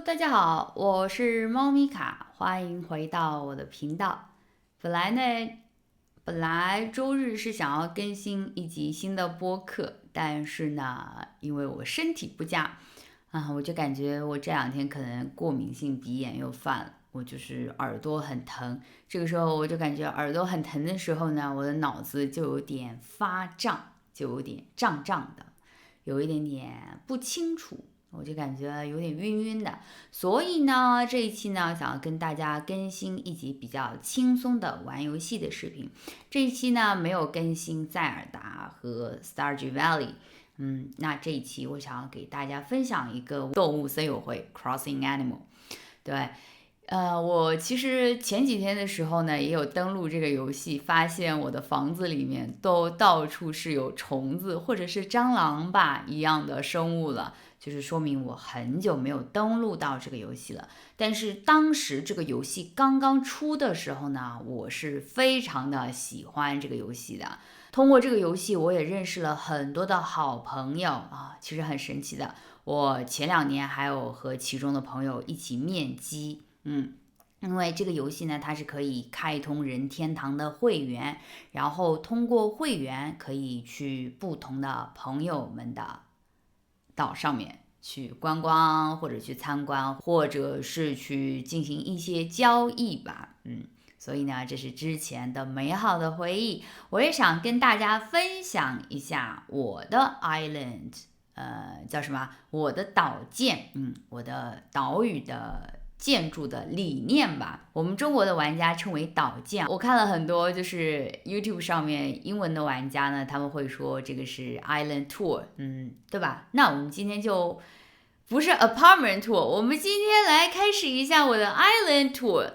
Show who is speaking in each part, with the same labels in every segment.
Speaker 1: 大家好，我是猫咪卡，欢迎回到我的频道。本来周日是想要更新一集新的播客，但是呢，因为我身体不佳我就感觉我这2天可能过敏性鼻炎又犯了，我就是耳朵很疼。这个时候我就感觉耳朵很疼的时候呢，我的脑子就有点发胀，就有点胀胀的，有一点点不清楚。我就感觉有点晕晕的，所以呢，这一期呢，想要跟大家更新一集比较轻松的玩游戏的视频。这一期呢，没有更新塞尔达和 Stardew Valley。那这一期我想要给大家分享一个动物森友会 Crossing Animal。对，我其实前几天的时候呢，也有登录这个游戏，发现我的房子里面都到处是有虫子或者是蟑螂吧一样的生物了。就是说明我很久没有登录到这个游戏了。但是当时这个游戏刚刚出的时候呢，我是非常的喜欢这个游戏的。通过这个游戏，我也认识了很多的好朋友啊，其实很神奇的。我前2年还有和其中的朋友一起面基，因为这个游戏呢，它是可以开通任天堂的会员，然后通过会员可以去不同的朋友们的岛上面去观光，或者去参观，或者是去进行一些交易吧。所以呢，这是之前的美好的回忆。我也想跟大家分享一下我的 island，叫什么？我的岛建，我的岛屿的建筑的理念吧。我们中国的玩家称为岛建。我看了很多就是 YouTube 上面英文的玩家呢，他们会说这个是 Island Tour，对吧？那我们今天就不是 Apartment Tour，我们今天来开始一下我的 Island Tour。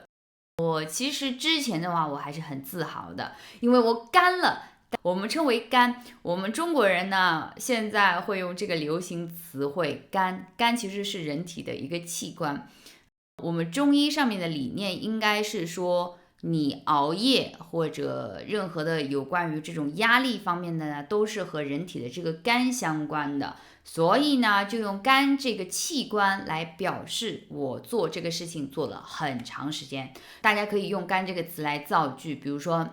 Speaker 1: 我其实之前的话，我还是很自豪的，因为我干了。我们称为肝，我们中国人呢，现在会用这个流行词汇肝。肝其实是人体的一个器官。我们中医上面的理念应该是说，你熬夜或者任何的有关于这种压力方面的呢，都是和人体的这个肝相关的。所以呢，就用肝这个器官来表示我做这个事情做了很长时间。大家可以用肝这个词来造句，比如说，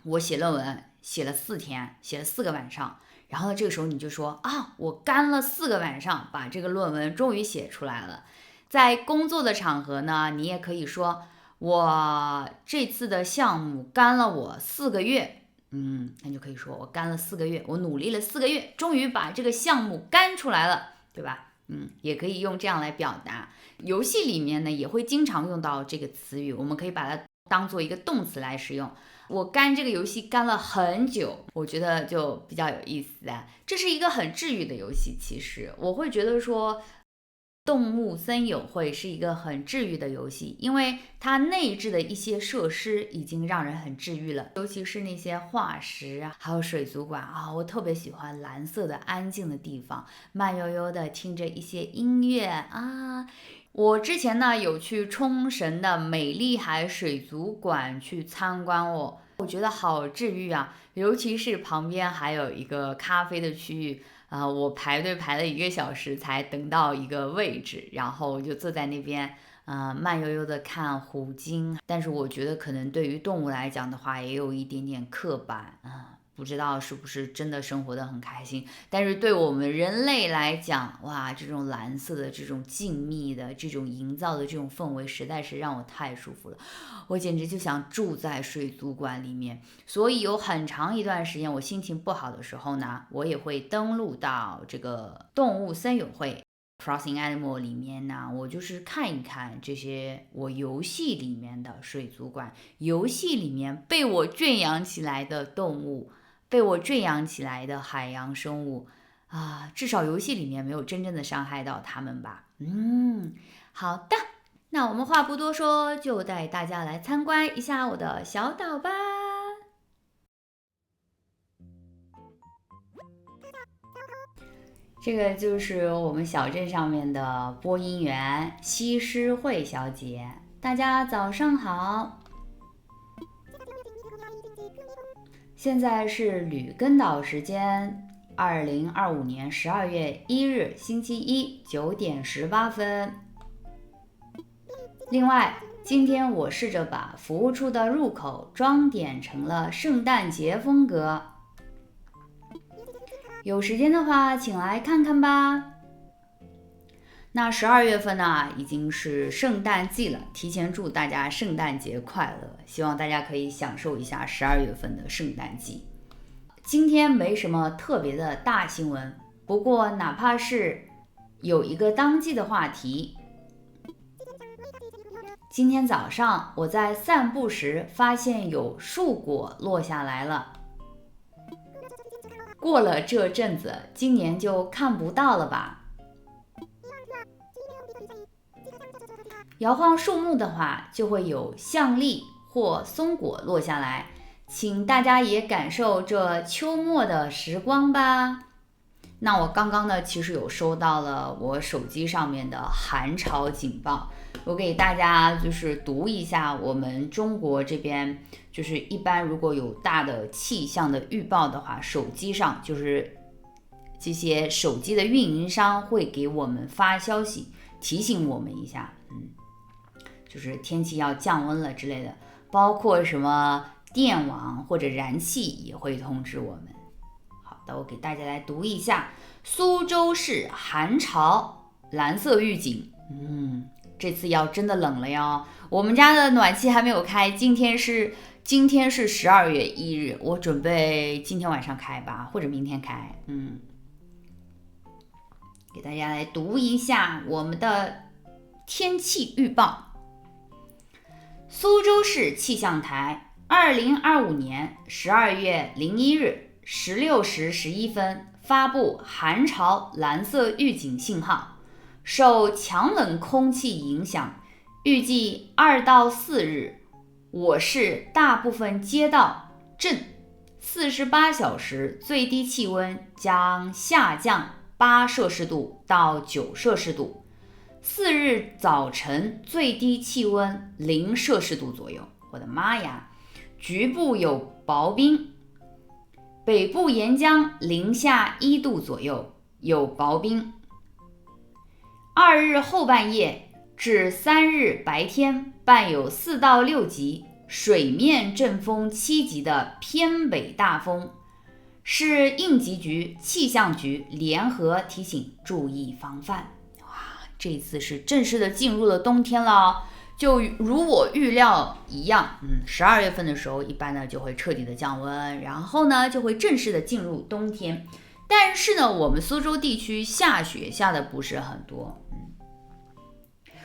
Speaker 1: 我写论文写了4天，写了4个晚上。然后呢，这个时候你就说我干了4个晚上，把这个论文终于写出来了。在工作的场合呢，你也可以说我这次的项目干了我4个月，那就可以说我干了4个月，我努力了4个月，终于把这个项目干出来了，对吧？也可以用这样来表达。游戏里面呢也会经常用到这个词语，我们可以把它当做一个动词来使用。我干这个游戏干了很久，我觉得就比较有意思啊。这是一个很治愈的游戏，其实我会觉得说动物森友会是一个很治愈的游戏，因为它内置的一些设施已经让人很治愈了，尤其是那些化石还有水族馆我特别喜欢蓝色的安静的地方，慢悠悠的听着一些音乐我之前呢有去冲绳的美丽海水族馆去参观我觉得好治愈啊，尤其是旁边还有一个咖啡的区域我排队排了1个小时才等到一个位置，然后就坐在那边慢悠悠的看虎鲸。但是我觉得可能对于动物来讲的话，也有一点点刻板不知道是不是真的生活得很开心。但是对我们人类来讲，哇，这种蓝色的这种静谧的这种营造的这种氛围实在是让我太舒服了，我简直就想住在水族馆里面。所以有很长一段时间我心情不好的时候呢，我也会登录到这个动物森友会 Crossing Animal 里面呢，我就是看一看这些我游戏里面的水族馆，游戏里面被我圈养起来的动物，被我圈养起来的海洋生物至少游戏里面没有真正的伤害到它们吧。好的，那我们话不多说，就带大家来参观一下我的小岛吧。这个就是我们小镇上面的播音员西施惠小姐，大家早上好。现在是吕根岛时间，2025年12月1日星期一9点18分。另外，今天我试着把服务处的入口装点成了圣诞节风格，有时间的话请来看看吧。那12月份呢，已经是圣诞季了，提前祝大家圣诞节快乐，希望大家可以享受一下12月份的圣诞季。今天没什么特别的大新闻，不过哪怕是有一个当季的话题。今天早上我在散步时发现有树果落下来了，过了这阵子，今年就看不到了吧？摇晃树木的话，就会有橡栗或松果落下来，请大家也感受这秋末的时光吧。那我刚刚呢，其实有收到了我手机上面的寒潮警报，我给大家就是读一下我们中国这边，就是一般如果有大的气象的预报的话，手机上就是这些手机的运营商会给我们发消息，提醒我们一下，就是天气要降温了之类的，包括什么电网或者燃气也会通知我们。好的，我给大家来读一下苏州市寒潮蓝色预警。这次要真的冷了哟。我们家的暖气还没有开，今天是12月1日，我准备今天晚上开吧，或者明天开。给大家来读一下我们的天气预报。苏州市气象台2025年12月01日16时11分发布寒潮蓝色预警信号，受强冷空气影响，预计2到4日，我市大部分街道镇48小时最低气温将下降8摄氏度到9摄氏度，4日早晨最低气温0摄氏度左右。我的妈呀，局部有薄冰。北部沿江零下1度左右，有薄冰。2日后半夜至3日白天伴有4到6级，水面阵风7级的偏北大风，市应急局、气象局联合提醒注意防范。这次是正式的进入了冬天了，就如我预料一样，12月份的时候一般呢就会彻底的降温，然后呢就会正式的进入冬天。但是呢，我们苏州地区下雪下的不是很多，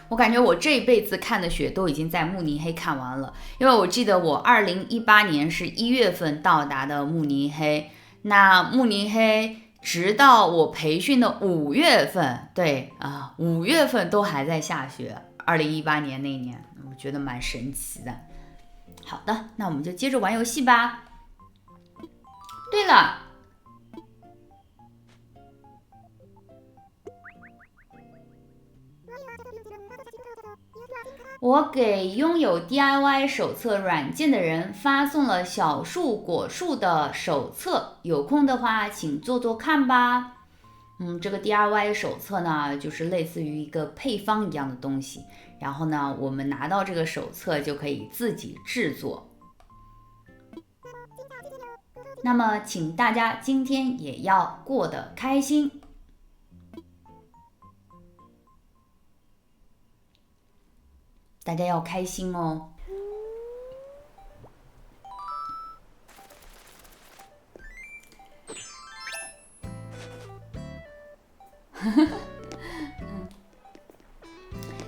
Speaker 1: 我感觉我这一辈子看的雪都已经在慕尼黑看完了，因为我记得我2018年是1月份到达的慕尼黑，那慕尼黑直到我培训的5月份，5月份都还在下雪，2018年那一年，我觉得蛮神奇的。好的，那我们就接着玩游戏吧。对了，我给拥有 DIY 手册软件的人发送了小树果树的手册，有空的话请做做看吧。这个 DIY 手册呢，就是类似于一个配方一样的东西，然后呢，我们拿到这个手册就可以自己制作。那么，请大家今天也要过得开心。大家要开心哦。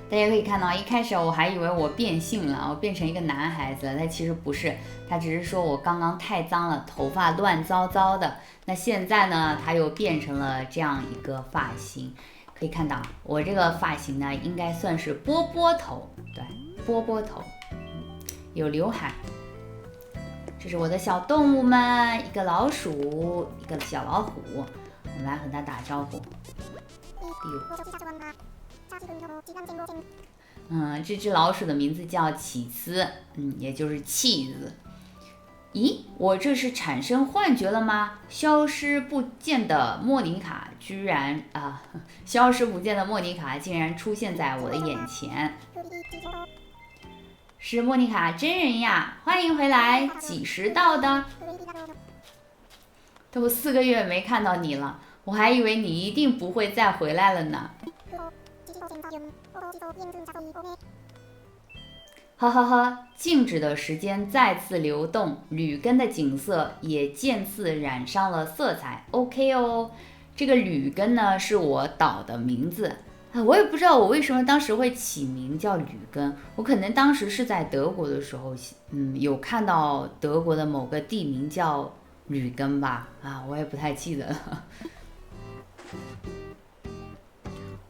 Speaker 1: 大家可以看到，一开始我还以为我变性了，我变成一个男孩子了，但其实不是，他只是说我刚刚太脏了，头发乱糟糟的。那现在呢，他又变成了这样一个发型。可以看到我这个发型呢，应该算是波波头，对，波波头，有刘海。这是我的小动物们，一个老鼠，一个小老虎，我们来和它打招呼。这只老鼠的名字叫起司，也就是气字。咦，我这是产生幻觉了吗？消失不见的莫妮卡竟然出现在我的眼前。是莫妮卡真人呀，欢迎回来，几时到的？都4个月没看到你了，我还以为你一定不会再回来了呢。呵呵呵，静止的时间再次流动，吕根的景色也渐次染上了色彩。OK 哦，这个吕根呢是我岛的名字啊，我也不知道我为什么当时会起名叫吕根，我可能当时是在德国的时候，有看到德国的某个地名叫吕根吧，啊，我也不太记得了。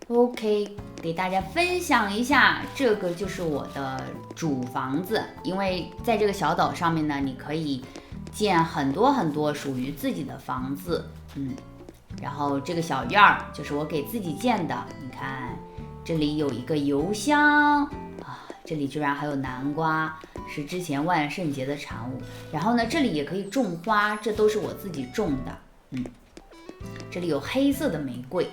Speaker 1: OK， 给大家分享一下，这个就是我的主房子。因为在这个小岛上面呢，你可以建很多很多属于自己的房子，然后这个小院儿就是我给自己建的。你看，这里有一个邮箱啊，这里居然还有南瓜，是之前万圣节的产物。然后呢，这里也可以种花，这都是我自己种的。这里有黑色的玫瑰。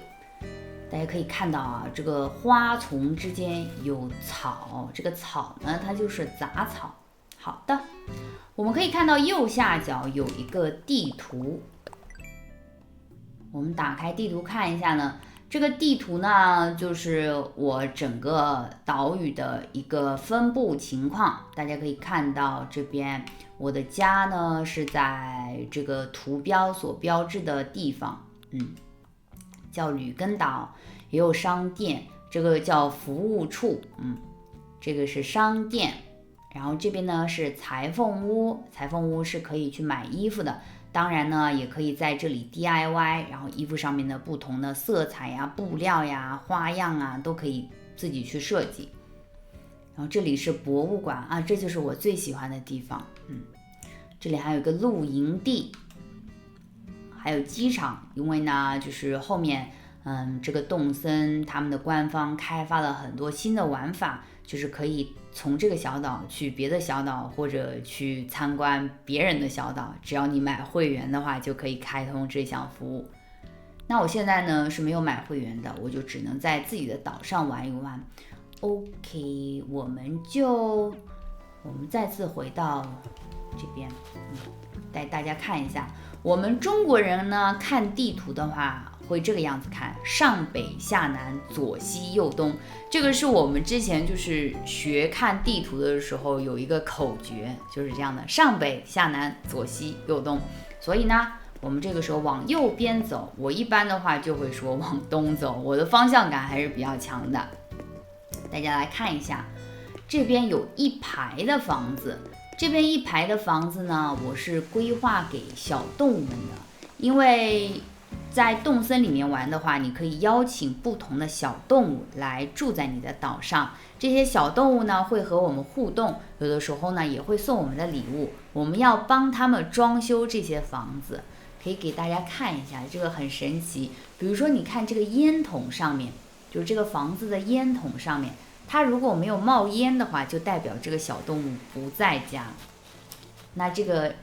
Speaker 1: 大家可以看到啊，这个花丛之间有草，这个草呢，它就是杂草。好的，我们可以看到右下角有一个地图，我们打开地图看一下呢，这个地图呢，就是我整个岛屿的一个分布情况。大家可以看到这边，我的家呢是在这个图标所标志的地方，叫吕根岛，也有商店，这个叫服务处，这个是商店。然后这边呢是裁缝屋，裁缝屋是可以去买衣服的，当然呢也可以在这里 DIY， 然后衣服上面的不同的色彩呀、布料呀、花样啊都可以自己去设计。然后这里是博物馆啊，这就是我最喜欢的地方，这里还有个露营地，还有机场，因为呢，就是后面，这个动森他们的官方开发了很多新的玩法，就是可以从这个小岛去别的小岛，或者去参观别人的小岛，只要你买会员的话，就可以开通这项服务。那我现在呢是没有买会员的，我就只能在自己的岛上玩一玩。OK， 我们再次回到这边，带大家看一下。我们中国人呢看地图的话会这个样子看，上北下南左西右东，这个是我们之前就是学看地图的时候有一个口诀，就是这样的，上北下南左西右东。所以呢我们这个时候往右边走，我一般的话就会说往东走，我的方向感还是比较强的。大家来看一下，这边有一排的房子，这边一排的房子呢，我是规划给小动物们的，因为在动森里面玩的话，你可以邀请不同的小动物来住在你的岛上，这些小动物呢会和我们互动，有的时候呢也会送我们的礼物，我们要帮他们装修这些房子。可以给大家看一下，这个很神奇。比如说你看这个烟筒上面，就是这个房子的烟筒上面，它如果没有冒烟的话，就代表这个小动物不在家。那这个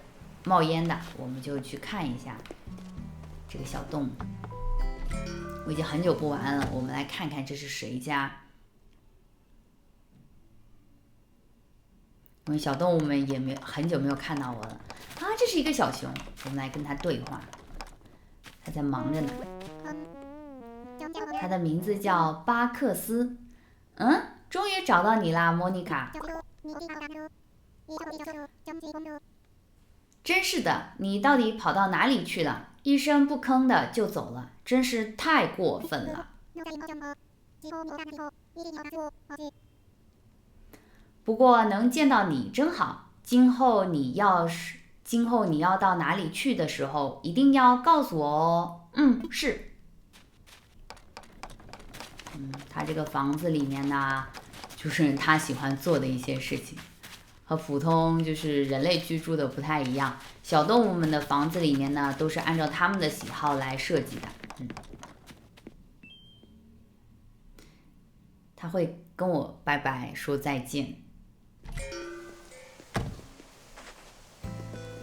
Speaker 1: 冒烟的，我们就去看一下这个小动物。我已经很久不玩了，我们来看看这是谁家。我们小动物们也很久没有看到我了啊！这是一个小熊，我们来跟它对话。它在忙着呢。它的名字叫巴克斯。终于找到你啦，莫妮卡。真是的，你到底跑到哪里去了？一声不吭的就走了，真是太过分了。不过能见到你真好，今后你要到哪里去的时候，一定要告诉我哦。是。他这个房子里面呢，就是他喜欢做的一些事情，和普通就是人类居住的不太一样。小动物们的房子里面呢，都是按照他们的喜好来设计的。他会跟我拜拜说再见。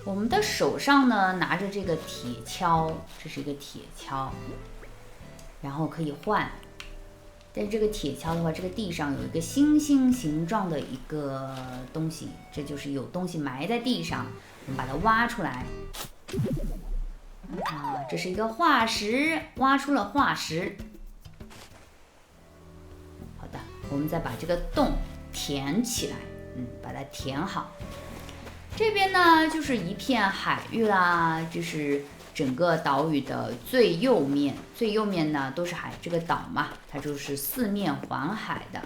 Speaker 1: 我们的手上呢拿着这个铁锹，这是一个铁锹，然后可以换。但是这个铁锹的话，这个地上有一个星星形状的一个东西，这就是有东西埋在地上，我们把它挖出来。这是一个化石，挖出了化石。好的，我们再把这个洞填起来，把它填好。这边呢就是一片海域啦，就是整个岛屿的最右面，最右面呢都是海，这个岛嘛，它就是四面环海的。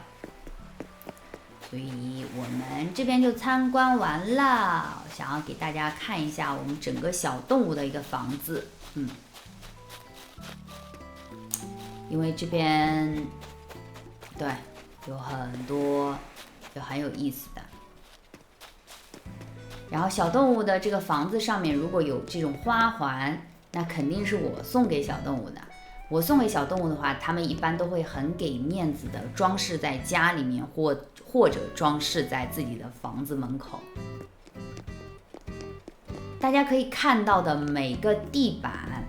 Speaker 1: 所以我们这边就参观完了，想要给大家看一下我们整个小动物的一个房子，因为这边对有很多很有意思的。然后小动物的这个房子上面如果有这种花环，那肯定是我送给小动物的。我送给小动物的话，他们一般都会很给面子的装饰在家里面，或者装饰在自己的房子门口。大家可以看到的每个地板，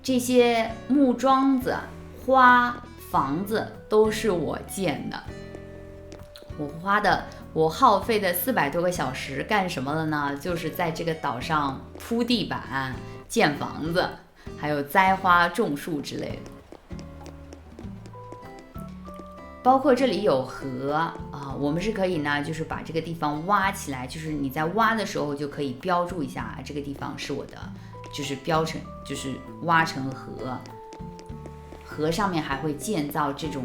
Speaker 1: 这些木桩子、花、房子都是我建的。我耗费的400多个小时干什么了呢？就是在这个岛上铺地板、建房子，还有栽花、种树之类的。包括这里有河我们是可以呢，就是把这个地方挖起来，就是你在挖的时候就可以标注一下，这个地方是我的，就是标成，就是挖成河。河上面还会建造这种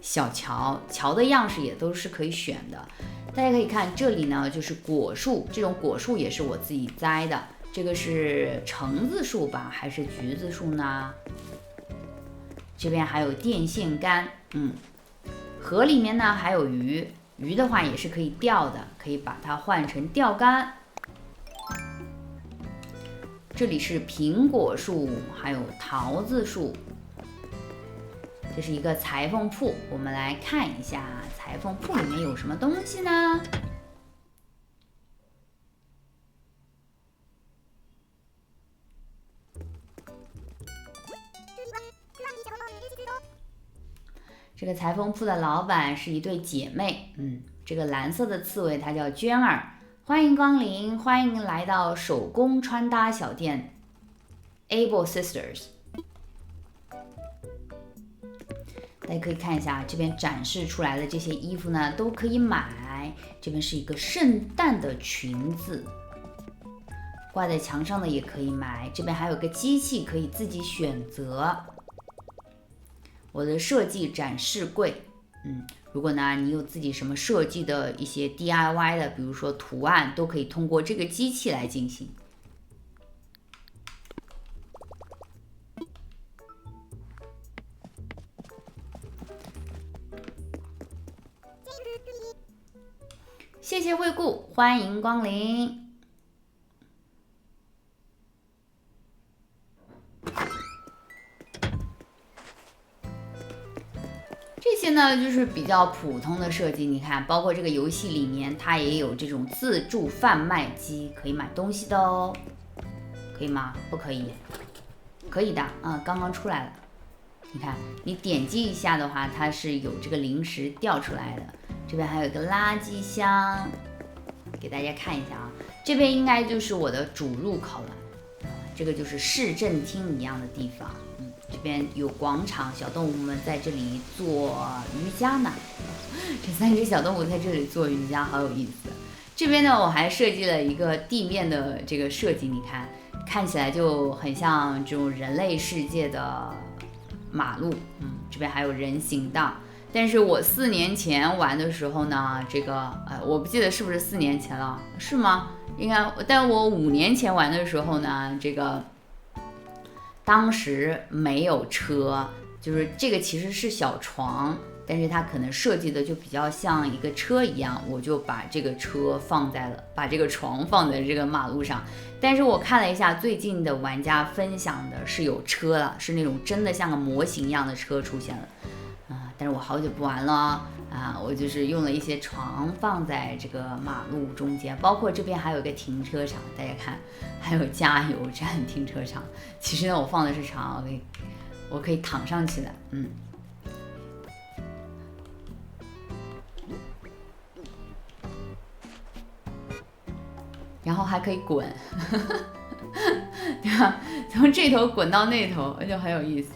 Speaker 1: 小桥，桥的样式也都是可以选的。大家可以看这里呢，就是果树，这种果树也是我自己栽的。这个是橙子树吧，还是橘子树呢？这边还有电线杆，河里面呢还有鱼，鱼的话也是可以钓的，可以把它换成钓竿。这里是苹果树，还有桃子树。这是一个裁缝铺，我们来看一下裁缝铺里面有什么东西呢？这个裁缝铺的老板是一对姐妹，这个蓝色的刺猬它叫娟儿，欢迎光临，欢迎来到手工穿搭小店 Able Sisters。大家可以看一下这边展示出来的这些衣服呢，都可以买。这边是一个圣诞的裙子，挂在墙上的也可以买。这边还有个机器可以自己选择。我的设计展示柜，如果呢你有自己什么设计的一些 DIY 的，比如说图案，都可以通过这个机器来进行。谢谢惠顾，欢迎光临。这些呢就是比较普通的设计，你看，包括这个游戏里面，它也有这种自助贩卖机，可以买东西的哦。可以吗？不可以？可以的，刚刚出来了。你看，你点击一下的话，它是有这个零食掉出来的。这边还有一个垃圾箱，给大家看一下啊。这边应该就是我的主入口了，这个就是市政厅一样的地方。这边有广场，小动物们在这里做瑜伽呢。这3只小动物在这里做瑜伽，好有意思。这边呢，我还设计了一个地面的这个设计，你看起来就很像这种人类世界的马路。这边还有人行道。但是我4年前玩的时候呢，这个我不记得是不是4年前了，是吗？应该，但我5年前玩的时候呢，这个当时没有车，就是这个其实是小床，但是它可能设计的就比较像一个车一样，我就把这个把这个床放在这个马路上。但是我看了一下最近的玩家分享的是有车了，是那种真的像个模型一样的车出现了。但是我好久不玩了我就是用了一些床放在这个马路中间，包括这边还有一个停车场，大家看，还有加油站停车场。其实呢，我放的是床，我可以躺上去的。然后还可以滚，对吧？从这头滚到那头，就很有意思。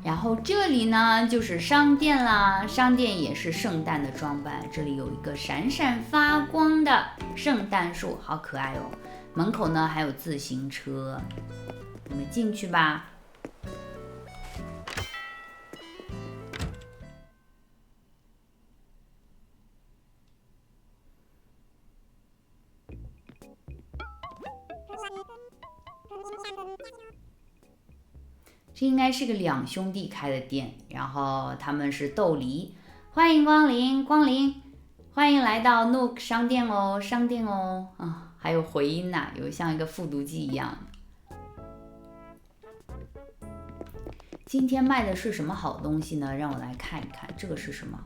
Speaker 1: 然后这里呢就是商店啦，商店也是圣诞的装扮，这里有一个闪闪发光的圣诞树，好可爱哦。门口呢还有自行车，我们进去吧。这应该是个两兄弟开的店，然后他们是豆梨，欢迎光临，光临，欢迎来到 Nook 商店哦，商店哦，啊，还有回音呐，有像一个复读机一样。今天卖的是什么好东西呢？让我来看一看，这个是什么？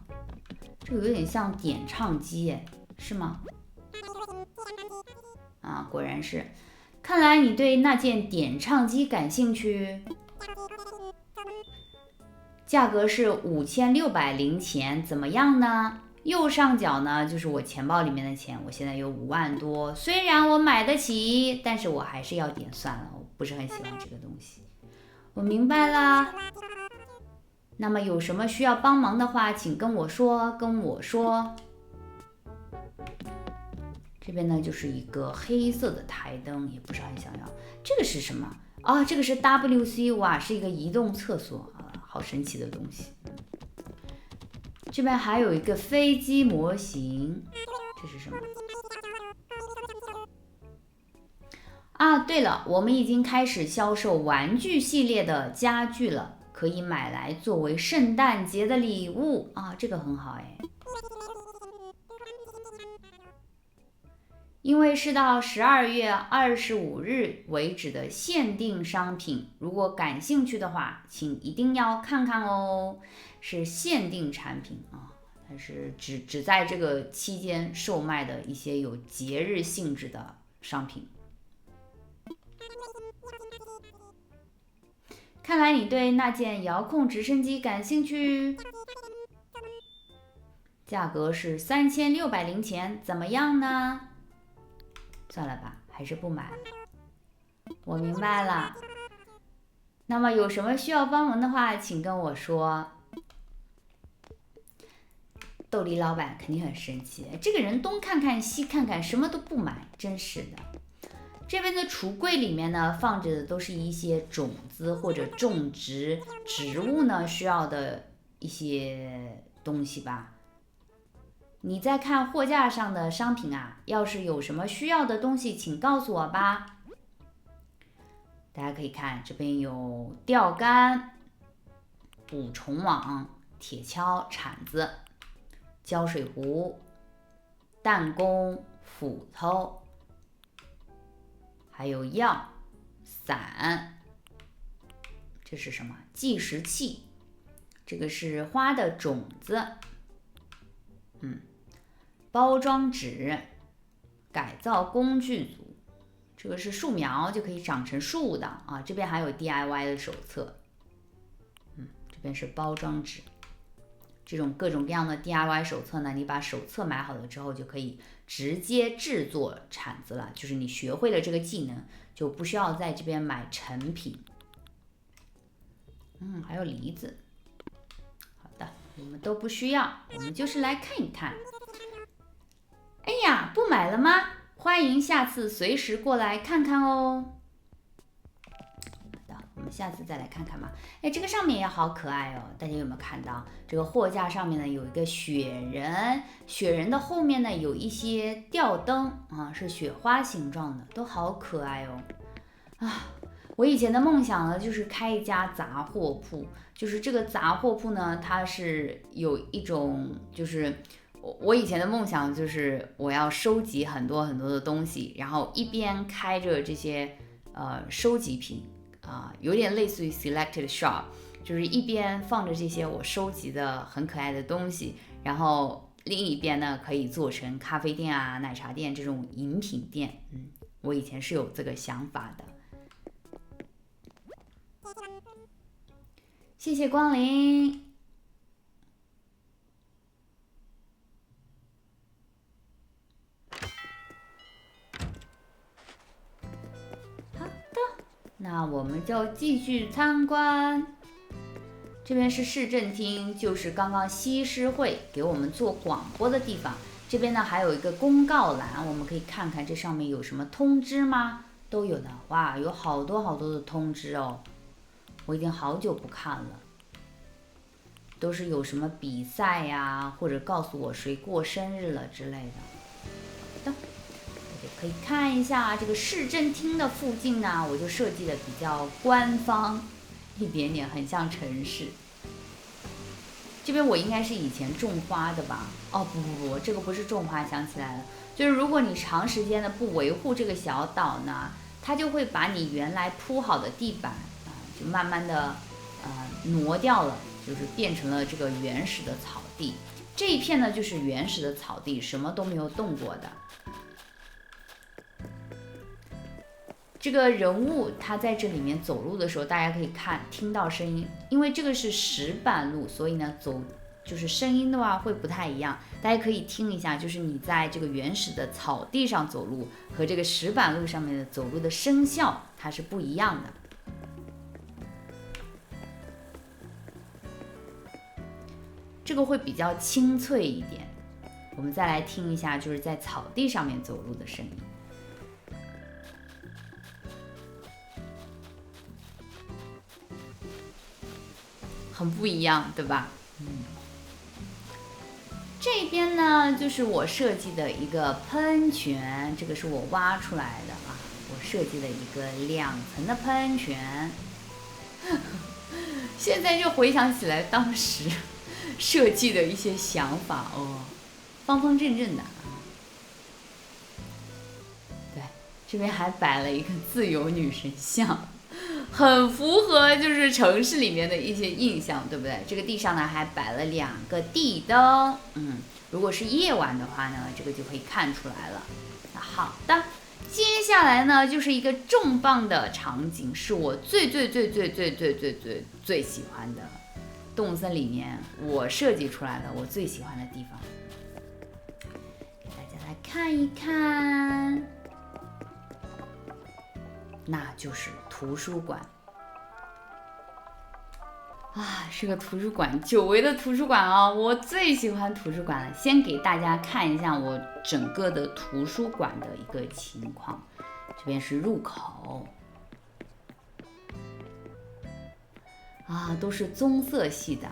Speaker 1: 这个有点像点唱机，哎，是吗？啊，果然是，看来你对那件点唱机感兴趣。价格是5600钱，怎么样呢？右上角呢就是我钱包里面的钱，我现在有5万多。虽然我买得起，但是我还是要点算了，我不是很喜欢这个东西。我明白啦。那么有什么需要帮忙的话，请跟我说，跟我说。这边呢就是一个黑色的台灯，也不是很想要。这个是什么？啊，这个是 WC， 哇，是一个移动厕所啊，好神奇的东西。这边还有一个飞机模型，这是什么？啊，对了，我们已经开始销售玩具系列的家具了，可以买来作为圣诞节的礼物啊，这个很好哎。因为是到12月25日为止的限定商品，如果感兴趣的话，请一定要看看哦。是限定产品啊，它是只在这个期间售卖的一些有节日性质的商品。看来你对那件遥控直升机感兴趣。价格是3600钱，怎么样呢？算了吧，还是不买了。我明白了。那么有什么需要帮忙的话，请跟我说。豆梨老板肯定很生气，这个人东看看西看看，什么都不买，真是的。这边的橱柜里面呢，放着的都是一些种子或者种植植物呢需要的一些东西吧。你在看货架上的商品啊，要是有什么需要的东西，请告诉我吧。大家可以看，这边有钓竿、捕虫网、铁锹、铲子、胶水壶、弹弓、斧头，还有药、伞。这是什么？计时器。这个是花的种子。包装纸、改造工具组，这个是树苗就可以长成树的啊。这边还有 DIY 的手册，这边是包装纸，这种各种各样的 DIY 手册呢，你把手册买好了之后，就可以直接制作铲子了。就是你学会了这个技能，就不需要在这边买成品。还有梨子。好的，我们都不需要，我们就是来看一看。哎呀，不买了吗？欢迎下次随时过来看看哦。好的，我们下次再来看看吧。哎，这个上面也好可爱哦，大家有没有看到？这个货架上面呢有一个雪人，雪人的后面呢有一些吊灯啊，是雪花形状的，都好可爱哦。啊，我以前的梦想呢就是开一家杂货铺，就是这个杂货铺呢，它是有一种就是我以前的梦想就是我要收集很多很多的东西，然后一边开着这些收集品有点类似于 selected shop， 就是一边放着这些我收集的很可爱的东西，然后另一边呢可以做成咖啡店啊、奶茶店这种饮品店。我以前是有这个想法的。谢谢光临。就继续参观。这边是市政厅，就是刚刚西施会给我们做广播的地方。这边呢还有一个公告栏，我们可以看看这上面有什么通知吗？都有的，哇，有好多好多的通知哦。我已经好久不看了，都是有什么比赛呀，或者告诉我谁过生日了之类的。可以看一下这个市政厅的附近呢，我就设计的比较官方一点点，很像城市。这边我应该是以前种花的吧？哦不，这个不是种花，想起来了，就是如果你长时间的不维护这个小岛呢，它就会把你原来铺好的地板就慢慢的挪掉了，就是变成了这个原始的草地。这一片呢就是原始的草地，什么都没有动过的。这个人物他在这里面走路的时候，大家可以听到声音，因为这个是石板路，所以呢就是声音的话会不太一样。大家可以听一下，就是你在这个原始的草地上走路和这个石板路上面的走路的声效它是不一样的。这个会比较清脆一点。我们再来听一下，就是在草地上面走路的声音。很不一样，对吧？这边呢就是我设计的一个喷泉，这个是我挖出来的啊，我设计了一个2层的喷泉。现在就回想起来当时设计的一些想法哦，方方正正的。对，这边还摆了一个自由女神像。很符合就是城市里面的一些印象，对不对？这个地上呢还摆了2个地灯，如果是夜晚的话呢，这个就可以看出来了。好的，接下来呢就是一个重磅的场景，是我最喜欢的动物森里面我设计出来的我最喜欢的地方，给大家来看一看。那就是图书馆啊，是个图书馆，久违的图书馆哦，我最喜欢图书馆了。先给大家看一下我整个的图书馆的一个情况。这边是入口啊，都是棕色系的。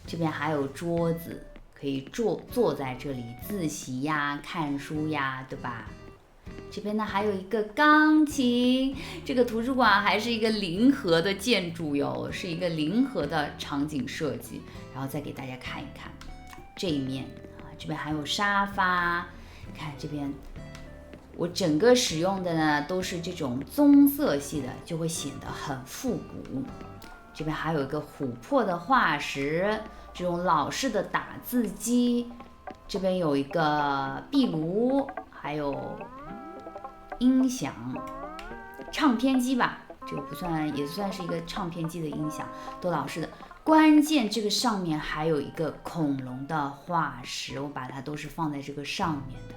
Speaker 1: 这边还有桌子，可以坐在这里自习呀、看书呀，对吧？这边呢还有一个钢琴，这个图书馆还是一个零和的建筑哟，是一个零和的场景设计。然后再给大家看一看这一面啊，这边还有沙发，看这边我整个使用的呢都是这种棕色系的，就会显得很复古。这边还有一个琥珀的化石，这种老式的打字机，这边有一个壁炉，还有音响，唱片机吧，这个不算，也算是一个唱片机的音响，都老式的。关键这个上面还有一个恐龙的化石，我把它都是放在这个上面的。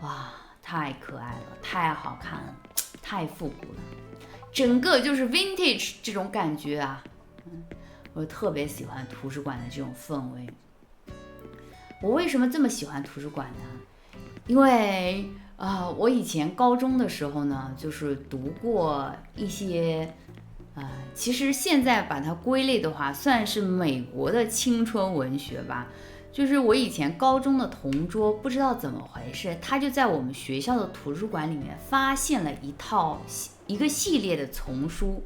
Speaker 1: 哇，太可爱了，太好看了，太复古了，整个就是 vintage 这种感觉啊。我特别喜欢图书馆的这种氛围。我为什么这么喜欢图书馆呢？因为我以前高中的时候呢，就是读过一些其实现在把它归类的话，算是美国的青春文学吧。就是我以前高中的同桌，不知道怎么回事，他就在我们学校的图书馆里面发现了一个系列的丛书，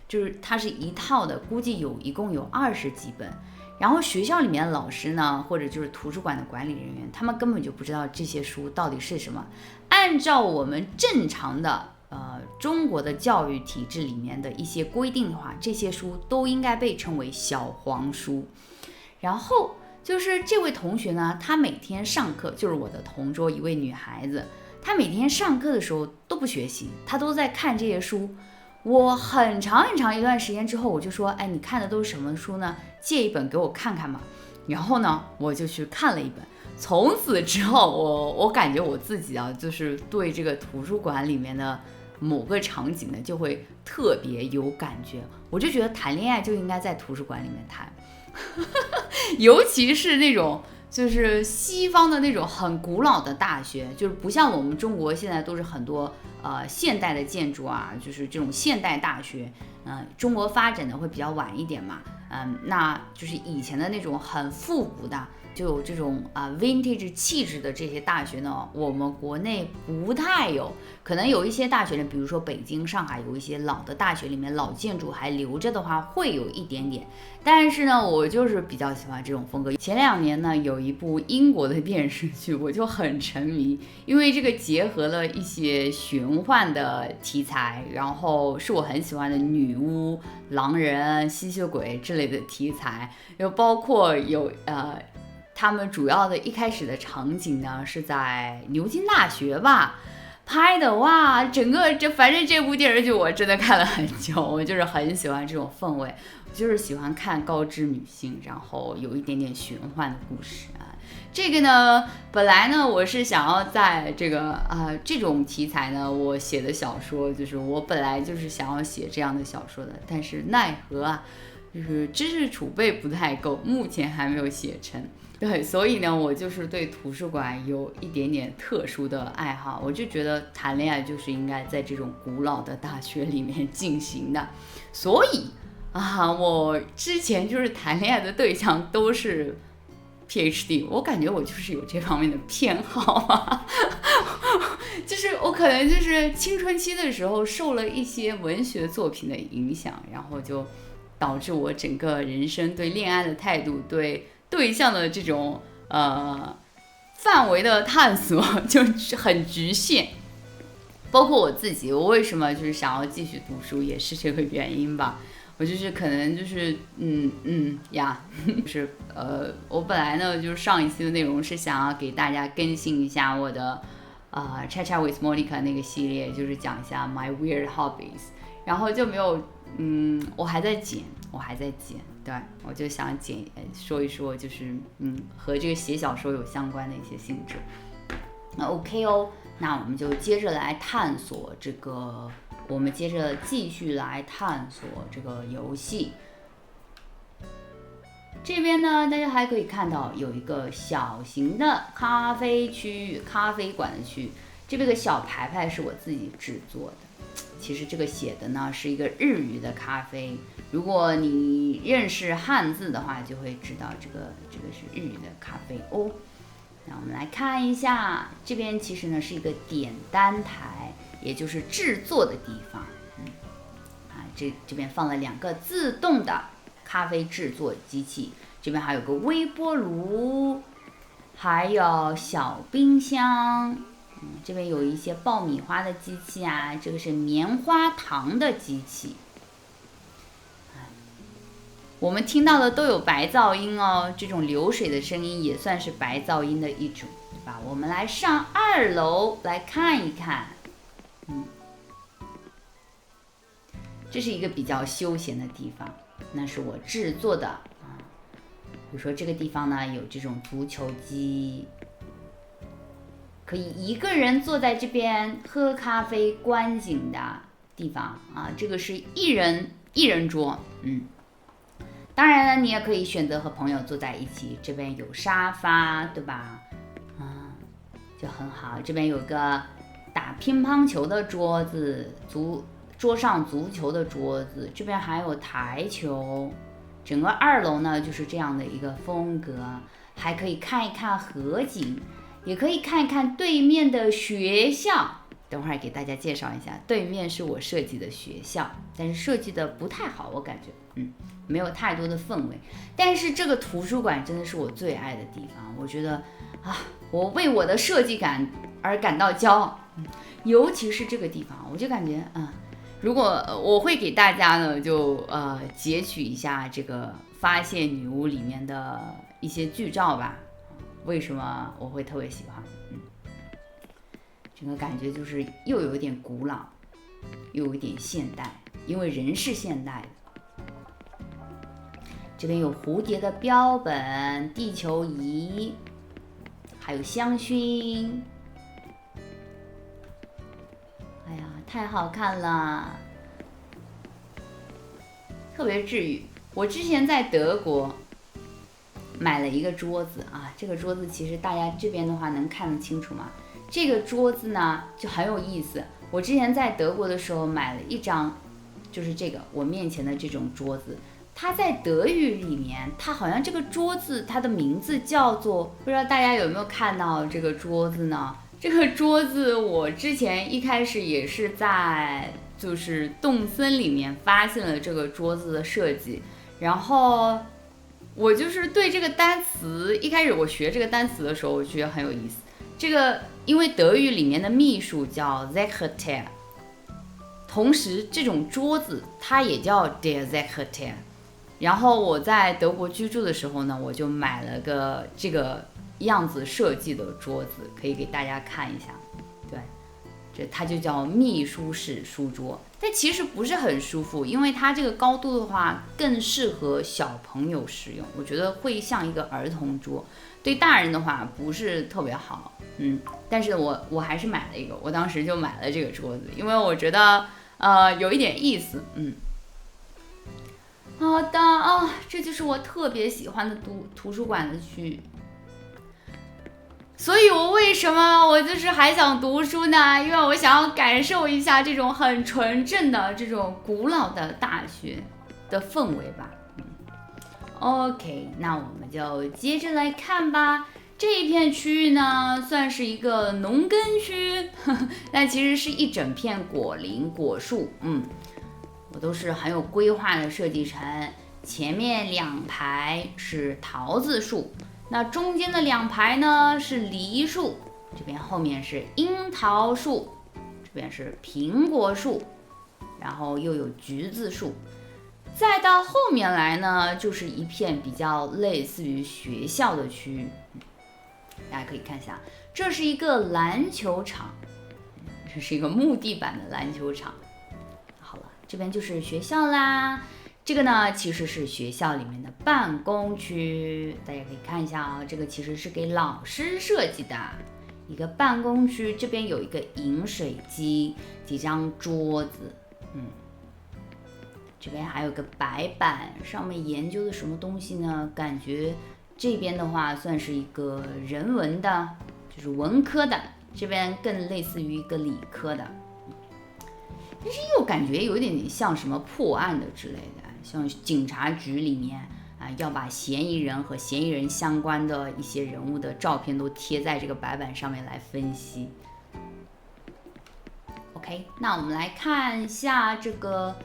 Speaker 1: 就是它是一套的，估计一共有20几本。然后学校里面的老师呢，或者就是图书馆的管理人员，他们根本就不知道这些书到底是什么。按照我们正常的中国的教育体制里面的一些规定的话，这些书都应该被称为小黄书。然后就是这位同学呢，他每天上课，就是我的同桌一位女孩子，她每天上课的时候都不学习，她都在看这些书。我很长一段时间之后，我就说，你看的都是什么书呢？借一本给我看看嘛。然后呢，我就去看了一本。从此之后，我感觉我自己就是对这个图书馆里面的某个场景呢就会特别有感觉。我就觉得谈恋爱就应该在图书馆里面谈，尤其是那种就是西方的那种很古老的大学，就是不像我们中国现在都是很多现代的建筑啊，就是这种现代大学，中国发展的会比较晚一点嘛，那就是以前的那种很复古的，就有这种vintage 气质的这些大学呢，我们国内不太有，可能有一些大学呢，比如说北京、上海有一些老的大学里面老建筑还留着的话，会有一点点。但是呢，我就是比较喜欢这种风格。前2年呢，有一部英国的电视剧，我就很沉迷，因为这个结合了一些玄幻的题材，然后是我很喜欢的女巫、狼人、吸血鬼之类的题材，又包括有他们主要的一开始的场景呢是在牛津大学吧拍的，哇，整个反正这部电视剧我真的看了很久，我就是很喜欢这种氛围，我就是喜欢看高知女性，然后有一点点玄幻的故事啊。这个呢，本来呢我是想要在这个这种题材呢，我写的小说，就是我本来就是想要写这样的小说的，但是奈何啊，就是知识储备不太够，目前还没有写成。对，所以呢，我就是对图书馆有一点点特殊的爱好，我就觉得谈恋爱就是应该在这种古老的大学里面进行的，所以我之前就是谈恋爱的对象都是 PhD， 我感觉我就是有这方面的偏好就是我可能就是青春期的时候受了一些文学作品的影响，然后就导致我整个人生对恋爱的态度，对对象的这种范围的探索就很局限。包括我自己，我为什么就是想要继续读书，也是这个原因吧。我就是可能就是就是我本来呢就是上一期的内容是想要给大家更新一下我的Chat Chat with Monica 那个系列，就是讲一下 My Weird Hobbies， 然后就没有我还在剪，对，我就想说一说，就是和这个写小说有相关的一些性质。那 OK 哦，那我们就接着来探索这个，我们接着继续来探索这个游戏。这边呢，大家还可以看到有一个小型的咖啡区、咖啡馆的区域。这边的小牌牌是我自己制作的。其实这个写的呢是一个日语的咖啡，如果你认识汉字的话，就会知道这个是日语的咖啡哦。那我们来看一下，这边其实呢是一个点单台，也就是制作的地方。这边放了2个自动的咖啡制作机器，这边还有个微波炉，还有小冰箱。这边有一些爆米花的机器啊，这个是棉花糖的机器。我们听到的都有白噪音哦，这种流水的声音也算是白噪音的一种，对吧？我们来上2楼来看一看。这是一个比较休闲的地方，那是我制作的比如说这个地方呢有这种足球机，可以一个人坐在这边喝咖啡观景的地方这个是一人桌。当然呢，你也可以选择和朋友坐在一起，这边有沙发，对吧？就很好。这边有个打乒乓球的桌子，桌上足球的桌子，这边还有台球。整个2楼呢就是这样的一个风格，还可以看一看河景，也可以看一看对面的学校。等会儿给大家介绍一下，对面是我设计的学校，但是设计的不太好，我感觉没有太多的氛围。但是这个图书馆真的是我最爱的地方，我觉得我为我的设计感而感到骄傲。尤其是这个地方，我就感觉如果我会给大家呢，就截取一下这个《发现女巫》里面的一些剧照吧。为什么我会特别喜欢？整个感觉就是又有一点古老，又有一点现代，因为人是现代的。这边有蝴蝶的标本、地球仪，还有香薰。太好看了，特别治愈。我之前在德国买了一个桌子啊，这个桌子其实大家这边的话能看得清楚吗？这个桌子呢就很有意思。我之前在德国的时候买了一张，就是这个我面前的这种桌子，它在德语里面，它好像这个桌子它的名字叫做，不知道大家有没有看到这个桌子呢？这个桌子我之前一开始也是在就是动森里面发现了这个桌子的设计，然后我就是对这个单词，一开始我学这个单词的时候，我觉得很有意思。这个因为德语里面的秘书叫 Sekretär， 同时这种桌子它也叫 der Sekretär。然后我在德国居住的时候呢，我就买了个这个样子设计的桌子，可以给大家看一下。对，它就叫秘书室书桌，但其实不是很舒服，因为它这个高度的话更适合小朋友使用，我觉得会像一个儿童桌，对大人的话不是特别好。但是我还是买了一个，我当时就买了这个桌子，因为我觉得有一点意思。好的这就是我特别喜欢的图书馆的区域。所以为什么我就是还想读书呢？因为我想要感受一下这种很纯正的这种古老的大学的氛围吧。OK， 那我们就接着来看吧。这一片区域呢，算是一个农耕区，但其实是一整片果林果树。我都是很有规划的设计成，前面2排是桃子树，那中间的2排呢是梨树，这边后面是樱桃树，这边是苹果树，然后又有橘子树，再到后面来呢就是一片比较类似于学校的区域。大家可以看一下，这是一个篮球场，这是一个木地板的篮球场。好了，这边就是学校啦。这个呢其实是学校里面的办公区，大家可以看一下这个其实是给老师设计的一个办公区。这边有一个饮水机，几张桌子，这边还有个白板，上面研究的什么东西呢？感觉这边的话算是一个人文的，就是文科的，这边更类似于一个理科的，但是又感觉有点像什么破案的之类的，像警察局里面要把嫌疑人和嫌疑人相关的一些人物的照片都贴在这个白板上面来分析。OK， 那我们来看一下这个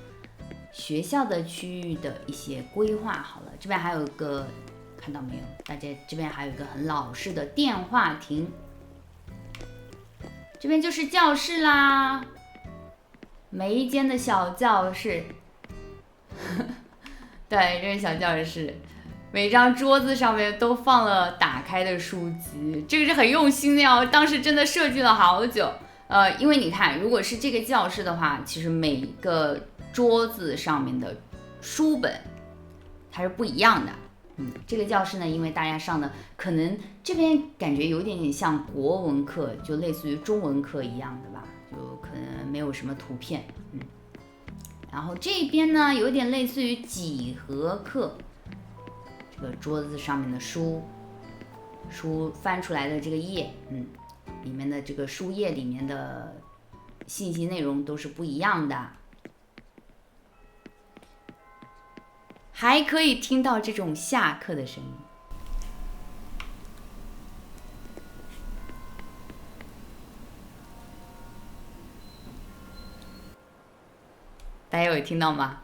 Speaker 1: 学校的区域的一些规划。好了，这边还有一个，看到没有？大家这边还有一个很老式的电话亭，这边就是教室啦，每一间的小教室。对，这是小教室，每张桌子上面都放了打开的书籍，这个是很用心的哦，当时真的设计了好久。因为你看，如果是这个教室的话，其实每一个桌子上面的书本它是不一样的。这个教室呢，因为大家上的可能这边感觉有点像国文课，就类似于中文课一样的吧，就可能没有什么图片。然后这边呢有点类似于几何课，这个桌子上面的书翻出来的这个页，里面的这个书页里面的信息内容都是不一样的，还可以听到这种下课的声音。大家有听到吗？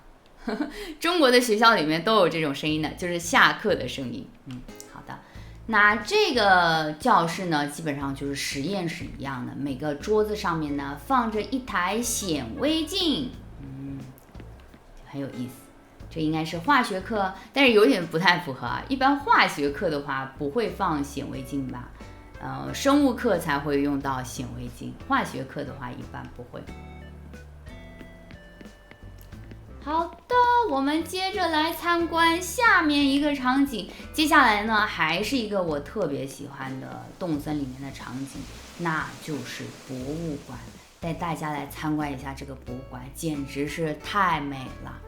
Speaker 1: 中国的学校里面都有这种声音的，就是下课的声音。好的，那这个教室呢，基本上就是实验室一样的，每个桌子上面呢放着一台显微镜，很有意思。这应该是化学课，但是有点不太符合啊。一般化学课的话不会放显微镜吧？生物课才会用到显微镜，化学课的话一般不会。好的，我们接着来参观下面一个场景。接下来呢，还是一个我特别喜欢的动森里面的场景，那就是博物馆。带大家来参观一下这个博物馆，简直是太美了。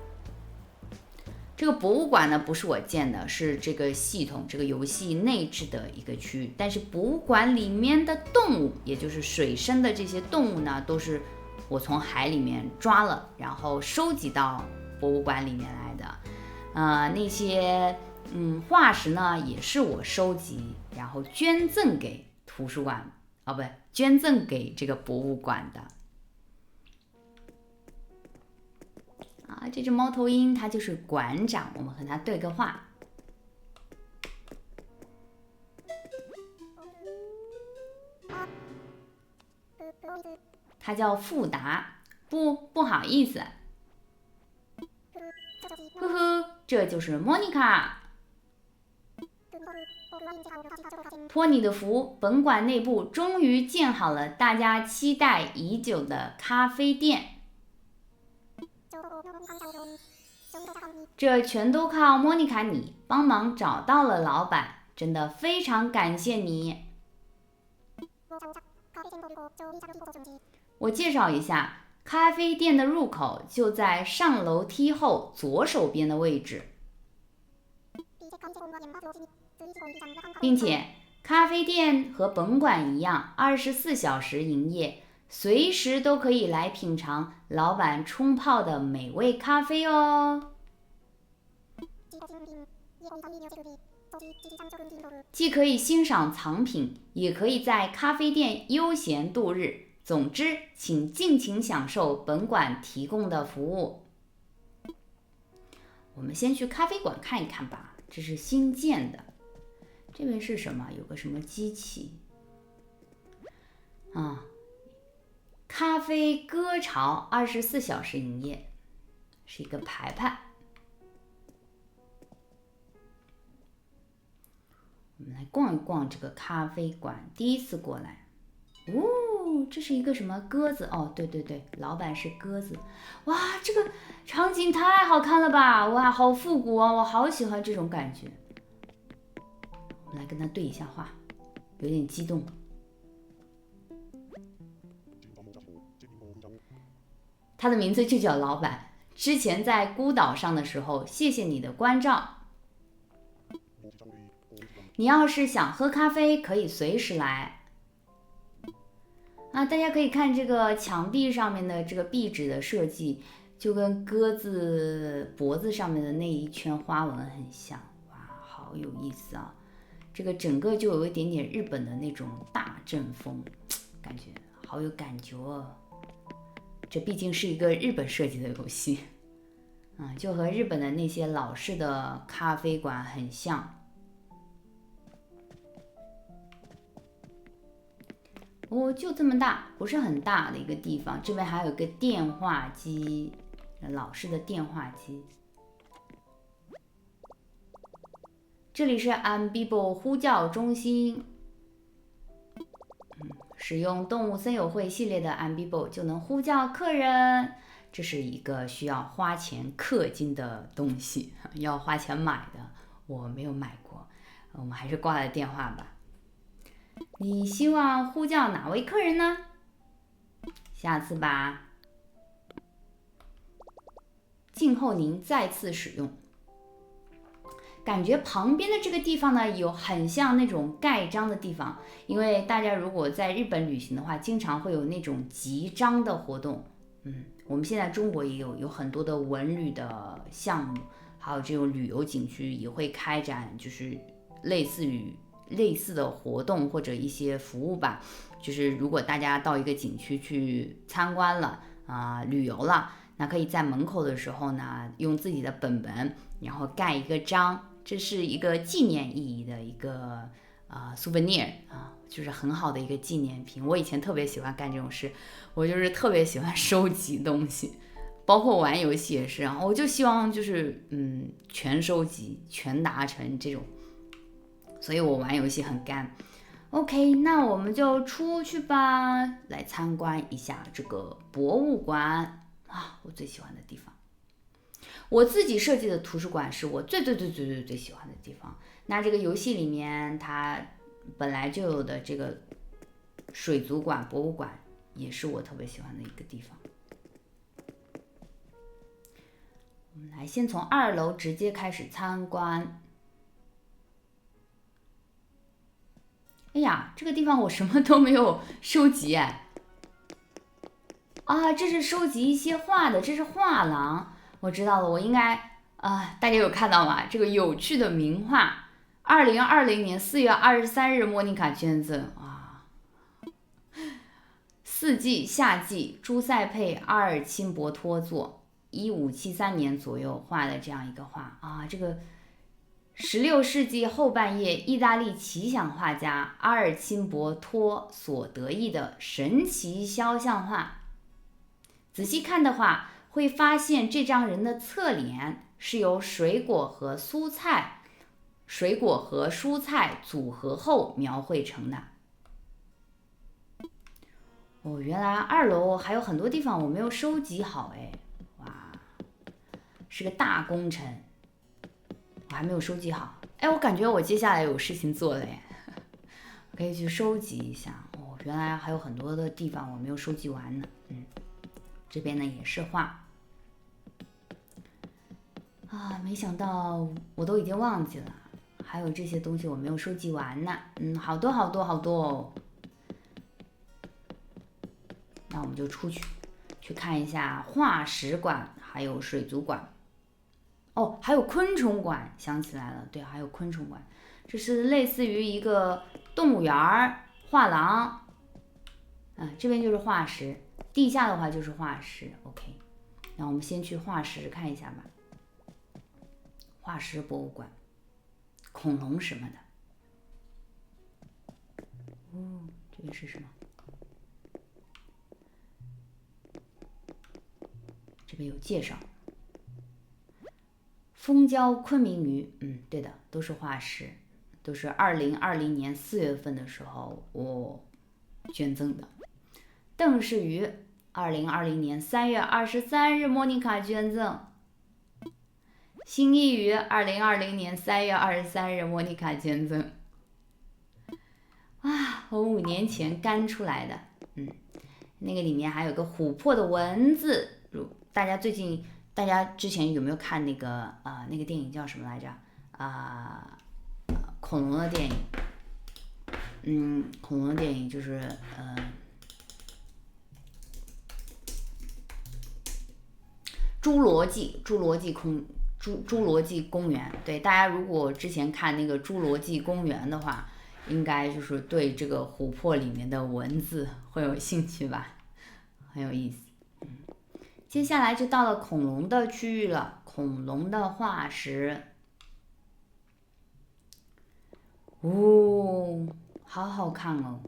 Speaker 1: 这个博物馆呢，不是我建的，是这个系统这个游戏内置的一个区域。但是博物馆里面的动物，也就是水生的这些动物呢，都是我从海里面抓了，然后收集到博物馆里面来的。那些化石呢，也是我收集，然后捐赠给图书馆，不，捐赠给这个博物馆的。这只猫头鹰它就是馆长，我们和它对个话。它叫富达，不好意思，呵呵，这就是莫妮卡。托你的福，本馆内部终于建好了大家期待已久的咖啡店。这全都靠莫妮卡你帮忙找到了老板，真的非常感谢你。我介绍一下，咖啡店的入口就在上楼梯后左手边的位置，并且咖啡店和本馆一样24小时营业，随时都可以来品尝老板冲泡的美味咖啡哦。既可以欣赏藏品，也可以在咖啡店悠闲度日。总之，请尽情享受本馆提供的服务。我们先去咖啡馆看一看吧，这是新建的。这边是什么？有个什么机器咖啡歌潮24小时营业，是一个牌牌。我们来逛一逛这个咖啡馆，第一次过来。这是一个什么鸽子？对，老板是鸽子。哇，这个场景太好看了吧！哇，好复古哦，我好喜欢这种感觉。我们来跟他对一下话，有点激动。他的名字就叫老板。之前在孤岛上的时候，谢谢你的关照。你要是想喝咖啡，可以随时来。大家可以看这个墙壁上面的这个壁纸的设计，就跟鸽子脖子上面的那一圈花纹很像。哇，好有意思啊！这个整个就有一点点日本的那种大正风，感觉好有感觉哦。这毕竟是一个日本设计的游戏，就和日本的那些老式的咖啡馆很像。就这么大，不是很大的一个地方。这边还有个电话机，老式的电话机。这里是 Ambibo 呼叫中心。使用动物森友会系列的 Ambibo 就能呼叫客人。这是一个需要花钱氪金的东西，要花钱买的，我没有买过。我们还是挂了电话吧。你希望呼叫哪位客人呢？下次吧。静候您再次使用。感觉旁边的这个地方呢，有很像那种盖章的地方，因为大家如果在日本旅行的话，经常会有那种集章的活动。我们现在中国也有很多的文旅的项目，还有这种旅游景区也会开展，就是类似的活动或者一些服务吧。就是如果大家到一个景区去参观了旅游了，那可以在门口的时候呢，用自己的本本，然后盖一个章，这是一个纪念意义的一个souvenir 就是很好的一个纪念品。我以前特别喜欢干这种事，我就是特别喜欢收集东西，包括玩游戏也是，然后我就希望就是全收集全达成这种，所以我玩游戏很干。OK， 那我们就出去吧，来参观一下这个博物馆我最喜欢的地方。我自己设计的图书馆是我最喜欢的地方。那这个游戏里面它本来就有的这个水族馆、博物馆也是我特别喜欢的一个地方。我们来先从2楼直接开始参观。哎呀，这个地方我什么都没有收集哎。啊，这是收集一些画的，这是画廊。我知道了，我应该大家有看到吗？这个有趣的名画，2020年4月23日莫妮卡捐赠啊，四季夏季朱塞佩·阿尔钦博托作，1573年左右画的这样一个画啊，这个16世纪后半叶意大利奇想画家阿尔钦博托所得意的神奇肖像画。仔细看的话，会发现这张人的侧脸是由水果和蔬菜组合后描绘成的。哦，原来2楼还有很多地方我没有收集好哎，哇，是个大工程，我还没有收集好。哎，我感觉我接下来有事情做了耶，我可以去收集一下。哦，原来还有很多的地方我没有收集完呢。这边呢也是画啊，没想到我都已经忘记了，还有这些东西我没有收集完呢。好多好多好多哦。那我们就出去看一下化石馆，还有水族馆。哦，还有昆虫馆，想起来了，对，还有昆虫馆，这是类似于一个动物园画廊。这边就是化石，地下的话就是化石。OK， 那我们先去化石看一下吧。化石博物馆，恐龙什么的。这边是什么？这边有介绍。蜂胶昆明鱼，对的，都是化石，都是2020年4月份的时候我捐赠的。邓氏鱼，2020年3月23日莫妮卡捐赠。新一鱼，2020年3月23日莫妮卡捐赠。我5年前干出来的，那个里面还有个琥珀的文字。大家之前有没有看那个电影叫什么来着？恐龙的电影。恐龙的电影就是侏罗纪公园。对，大家如果之前看那个侏罗纪公园的话，应该就是对这个琥珀里面的文字会有兴趣吧，很有意思。接下来就到了恐龙的区域了，恐龙的化石。好好看哦。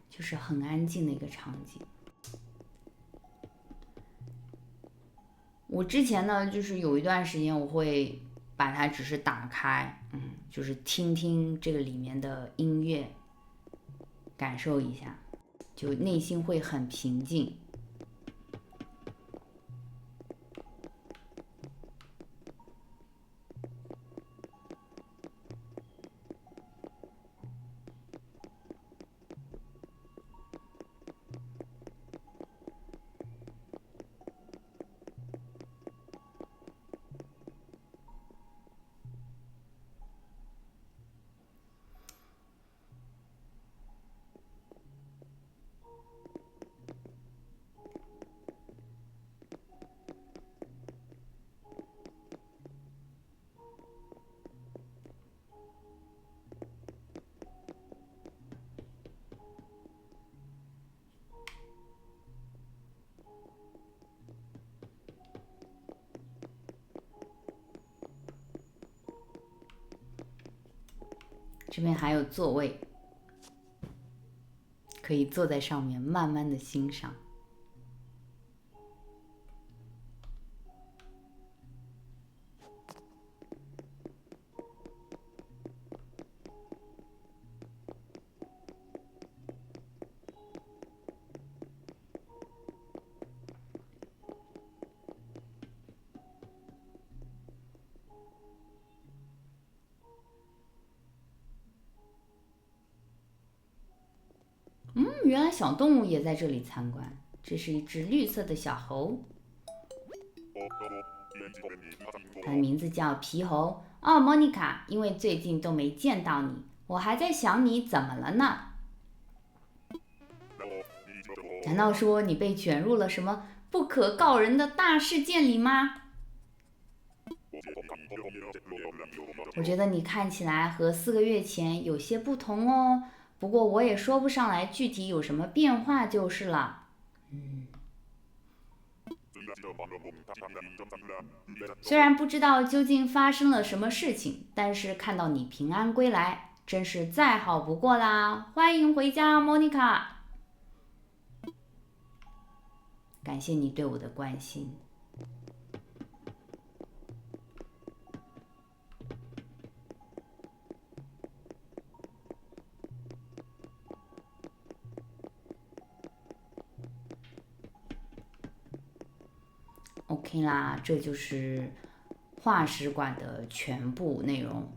Speaker 1: 就是很安静的一个场景。我之前呢，就是有一段时间我会把它只是打开，就是听听这个里面的音乐，感受一下，就内心会很平静。这边还有座位，可以坐在上面慢慢的欣赏。原来小动物也在这里参观。这是一只绿色的小猴，它的名字叫皮猴。哦，莫妮卡，因为最近都没见到你，我还在想你怎么了呢？难道说你被卷入了什么不可告人的大事件里吗？我觉得你看起来和4个月前有些不同哦，不过我也说不上来具体有什么变化就是了。虽然不知道究竟发生了什么事情，但是看到你平安归来，真是再好不过啦！欢迎回家，莫妮卡。感谢你对我的关心。OK 啦，这就是化石馆的全部内容。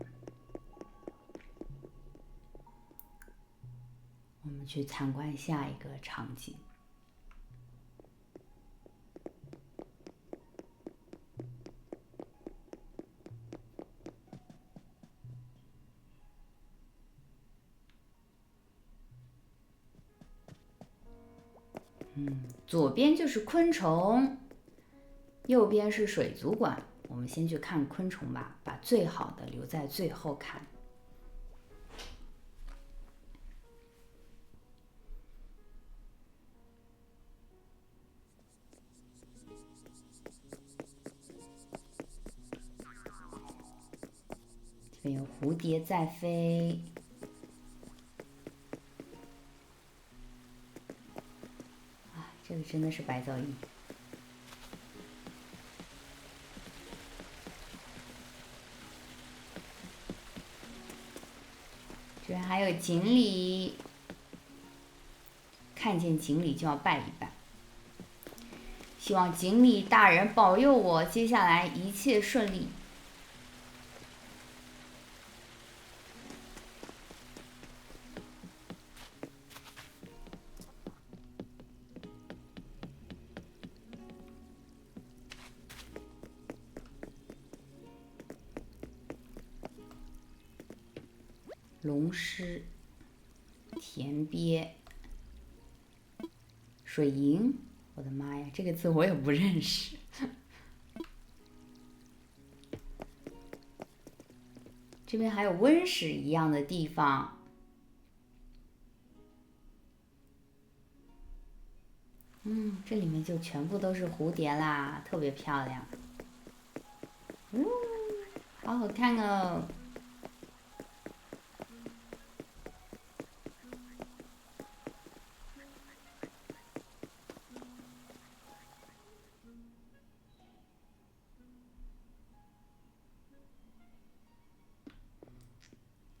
Speaker 1: 我们去参观下一个场景。左边就是昆虫，右边是水族馆。我们先去看昆虫吧，把最好的留在最后看。这边有蝴蝶在飞。这个真的是白噪音。这边还有锦鲤，看见锦鲤就要拜一拜。希望锦鲤大人保佑我，接下来一切顺利。龙狮、田鳖、水银，我的妈呀，这个字我也不认识。这边还有温室一样的地方。这里面就全部都是蝴蝶啦，特别漂亮。好好看哦。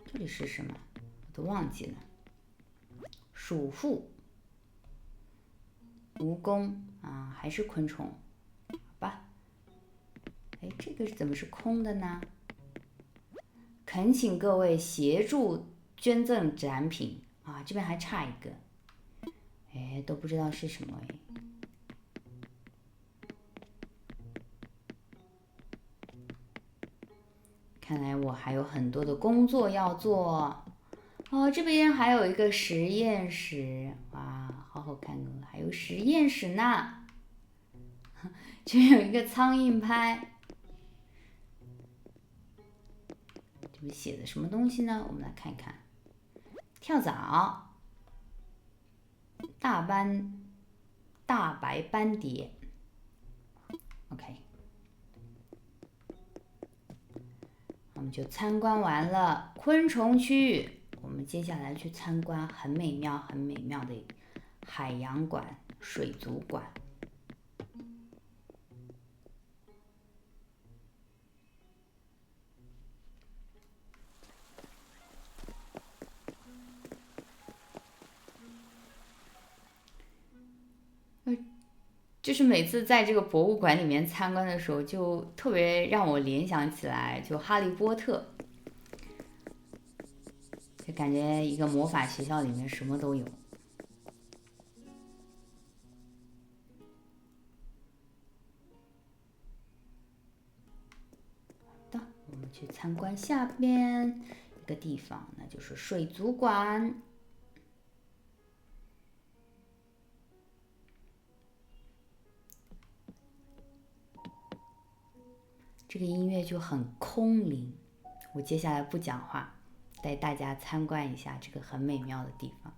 Speaker 1: 这里是什么？我都忘记了。鼠妇、蜈蚣啊，还是昆虫？好吧。哎，这个怎么是空的呢？恳请各位协助捐赠展品啊，这边还差一个，哎，都不知道是什么哎。看来我还有很多的工作要做。哦，这边还有一个实验室，哇，好好看哦，还有实验室呢。这边有一个苍蝇拍。这边写的什么东西呢？我们来看一看。跳蚤、大白斑蝶。OK， 我们就参观完了昆虫区域，我们接下来去参观很美妙的海洋馆、水族馆。就是每次在这个博物馆里面参观的时候，就特别让我联想起来，就哈利波特，就感觉一个魔法学校里面什么都有。去参观下边一个地方，那就是水族馆。这个音乐就很空灵，我接下来不讲话，带大家参观一下这个很美妙的地方。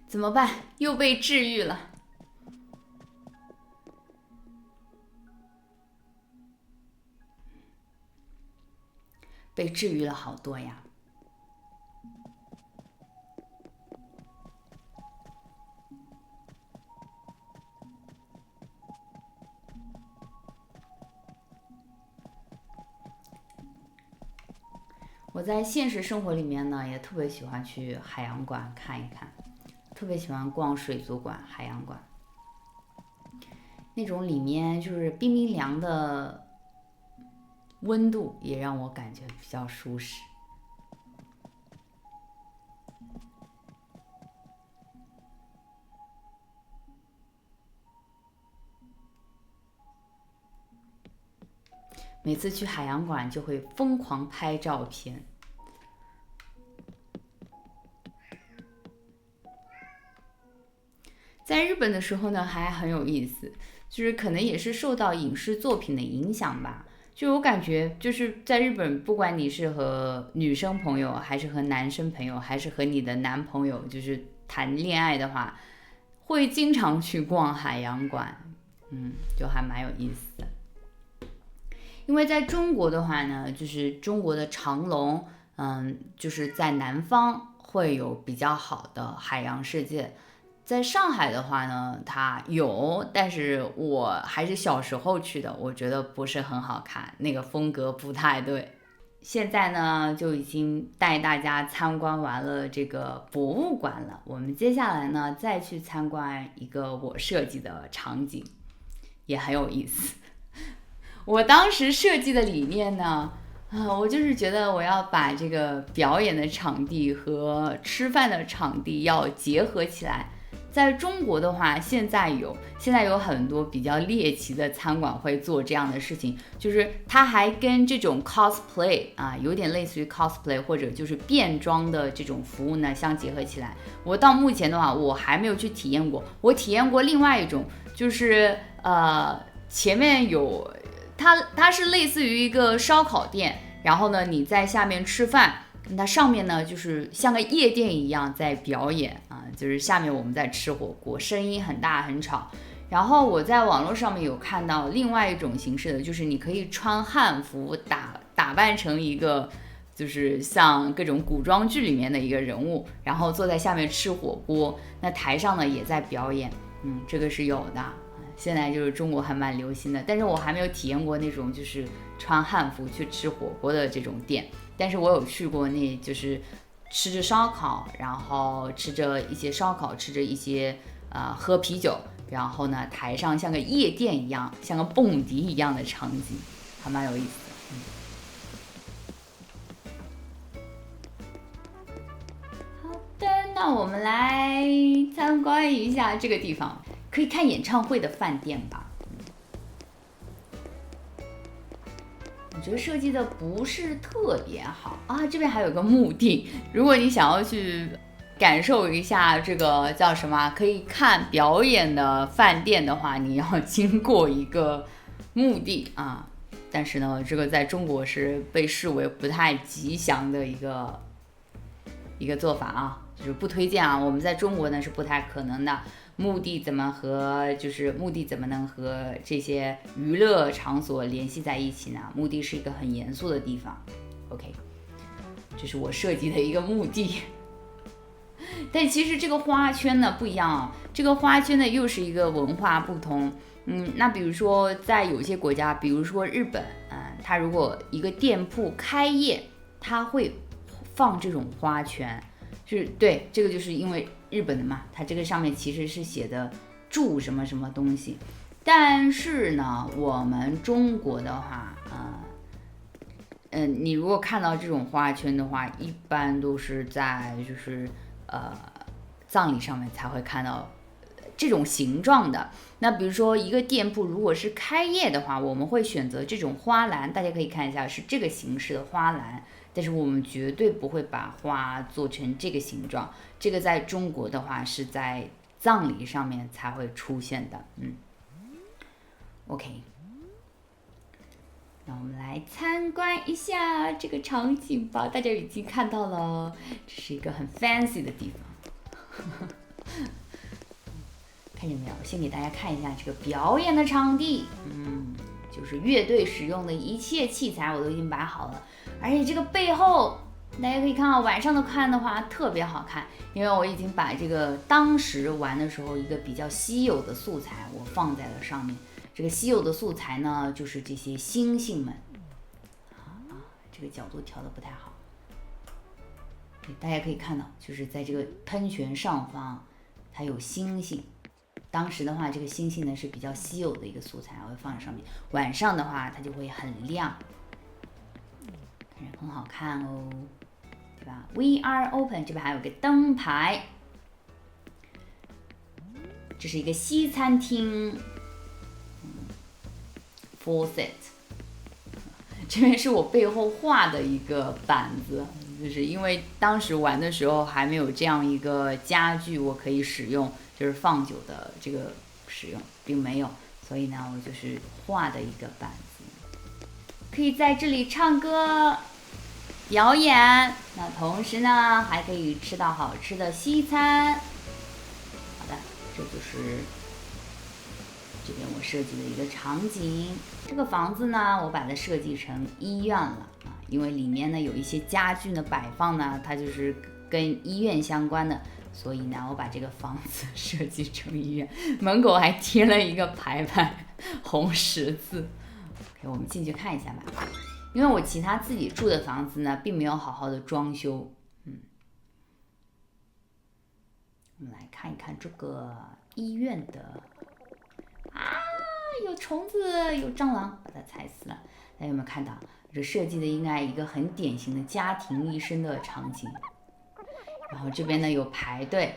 Speaker 1: 怎么办？又被治愈了。被治愈了好多呀。我在现实生活里面呢，也特别喜欢去海洋馆看一看，特别喜欢逛水族馆、海洋馆，那种里面就是冰冰凉的温度，也让我感觉比较舒适。每次去海洋馆就会疯狂拍照片。在日本的时候呢，还很有意思，就是可能也是受到影视作品的影响吧。就我感觉，就是在日本，不管你是和女生朋友，还是和男生朋友，还是和你的男朋友，就是谈恋爱的话，会经常去逛海洋馆，就还蛮有意思的。因为在中国的话呢，就是中国的长隆，就是在南方会有比较好的海洋世界。在上海的话呢，它有，但是我还是小时候去的，我觉得不是很好看，那个风格不太对。现在呢，就已经带大家参观完了这个博物馆了，我们接下来呢，再去参观一个我设计的场景，也很有意思。我当时设计的理念呢，我就是觉得我要把这个表演的场地和吃饭的场地要结合起来。在中国的话，现在有很多比较猎奇的餐馆会做这样的事情，就是它还跟这种 cosplay 有点类似于 cosplay 或者就是变装的这种服务呢相结合起来。我到目前的话，我还没有去体验过。我体验过另外一种，就是前面有它是类似于一个烧烤店，然后呢你在下面吃饭。它上面呢，就是像个夜店一样在表演就是下面我们在吃火锅，声音很大很吵。然后我在网络上面有看到另外一种形式的，就是你可以穿汉服打扮成一个，就是像各种古装剧里面的一个人物，然后坐在下面吃火锅，那台上呢也在表演，这个是有的。现在就是中国还蛮流行的，但是我还没有体验过那种就是穿汉服去吃火锅的这种店，但是我有去过，那就是吃着烧烤，然后吃着一些烧烤，吃着一些喝啤酒，然后呢台上像个夜店一样，像个蹦迪一样的场景，还蛮有意思的。好的，那我们来参观一下这个地方，可以看演唱会的饭店吧。我觉得设计的不是特别好啊。这边还有个墓地，如果你想要去感受一下这个叫什么可以看表演的饭店的话，你要经过一个墓地啊。但是呢，这个在中国是被视为不太吉祥的一个做法啊，就是不推荐啊。我们在中国呢是不太可能的。墓地怎么能和这些娱乐场所联系在一起呢？墓地是一个很严肃的地方。OK， 这是我设计的一个墓地。但其实这个花圈呢不一样啊，这个花圈呢又是一个文化不同。那比如说在有些国家，比如说日本，它如果一个店铺开业，它会放这种花圈，对，这个就是因为日本的嘛，它这个上面其实是写的祝什么什么东西。但是呢，我们中国的话，你如果看到这种花圈的话，一般都是在就是葬礼上面才会看到这种形状的。那比如说一个店铺如果是开业的话，我们会选择这种花篮，大家可以看一下是这个形式的花篮，但是我们绝对不会把花做成这个形状，这个在中国的话是在葬礼上面才会出现的。OK， 那我们来参观一下这个场景吧。大家已经看到了，这是一个很 fancy 的地方。看见没有？先给大家看一下这个表演的场地，就是乐队使用的一切器材我都已经摆好了，而且这个背后大家可以看到，晚上的看的话特别好看，因为我已经把这个当时玩的时候一个比较稀有的素材我放在了上面。这个稀有的素材呢，就是这些星星们这个角度调的不太好，大家可以看到，就是在这个喷泉上方它有星星。当时的话，这个星星呢是比较稀有的一个素材，我会放在上面。晚上的话，它就会很亮，看着很好看哦，对吧 ？We are open， 这边还有个灯牌，这是一个西餐厅，full set。这边是我背后画的一个板子，就是因为当时玩的时候还没有这样一个家具我可以使用。就是放酒的这个使用并没有，所以呢，我就是画的一个板子，可以在这里唱歌表演。那同时呢，还可以吃到好吃的西餐。好的，这就是这边我设计的一个场景。这个房子呢，我把它设计成医院了因为里面呢有一些家具呢摆放呢，它就是跟医院相关的。所以呢，我把这个房子设计成医院，门口还贴了一个牌牌，红十字。OK， 我们进去看一下吧。因为我其他自己住的房子呢，并没有好好的装修。我们来看一看这个医院的有虫子，有蟑螂，把它踩死了。大家有没有看到？这设计的应该一个很典型的家庭医生的场景。然后这边呢有排队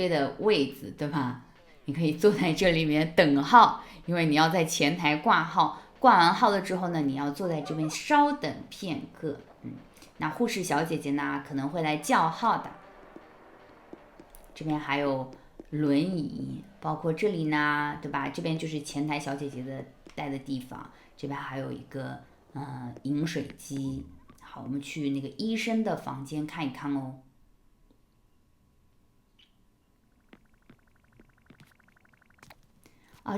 Speaker 1: 的位子，对吧？你可以坐在这里面等号，因为你要在前台挂号，挂完号了之后呢，你要坐在这边稍等片刻。那护士小姐姐呢可能会来叫号的。这边还有轮椅，包括这里呢，对吧？这边就是前台小姐姐的待的地方，这边还有一个饮水机。好，我们去那个医生的房间看一看哦。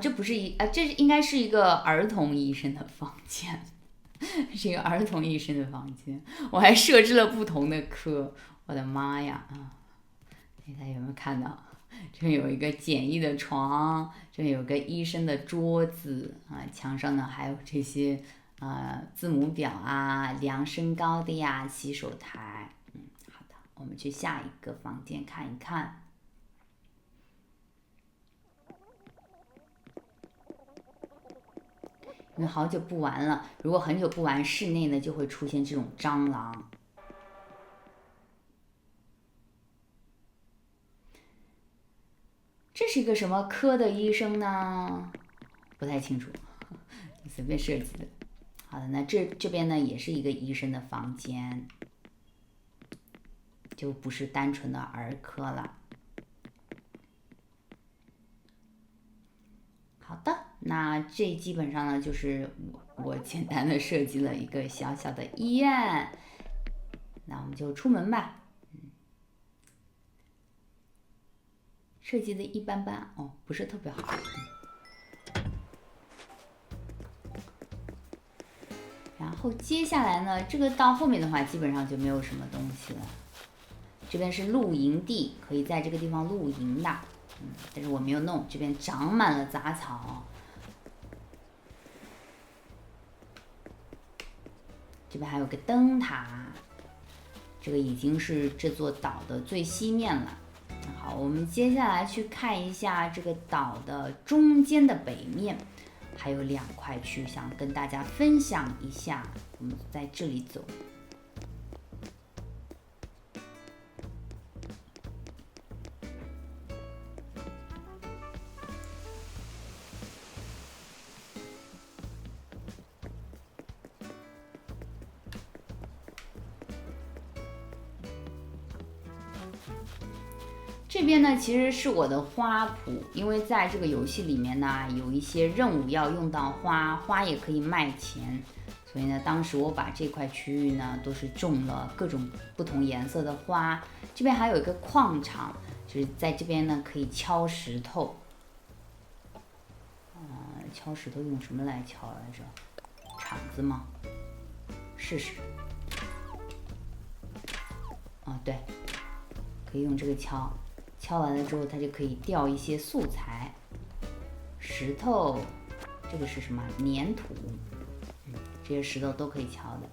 Speaker 1: 这不是这应该是一个儿童医生的房间，是一个儿童医生的房间。我还设置了不同的科，我的妈呀啊！大家有没有看到？这边有一个简易的床，这边有个医生的桌子啊，墙上呢还有这些字母表啊、量身高的呀、洗手台。好的，我们去下一个房间看一看。因为好久不玩了，如果很久不玩，室内呢就会出现这种蟑螂。这是一个什么科的医生呢？不太清楚，随便设计的。好的，那这边呢也是一个医生的房间，就不是单纯的儿科了。好的，那这基本上呢就是我简单的设计了一个小小的医院。那我们就出门吧。设计的一般般哦，不是特别好。然后接下来呢，这个到后面的话，基本上就没有什么东西了。这边是露营地，可以在这个地方露营的。但是我没有弄，这边长满了杂草。这边还有个灯塔，这个已经是这座岛的最西面了。好，我们接下来去看一下这个岛的中间的北面，还有2块区，想跟大家分享一下。我们在这里走。这边呢其实是我的花圃，因为在这个游戏里面呢有一些任务要用到花，花也可以卖钱，所以呢当时我把这块区域呢都是种了各种不同颜色的花。这边还有一个矿场，就是在这边呢可以敲石头。敲石头用什么来敲来着？铲子吗？试试。对，可以用这个敲。敲完了之后，它就可以掉一些素材，石头，这个是什么？粘土，这些石头都可以敲的。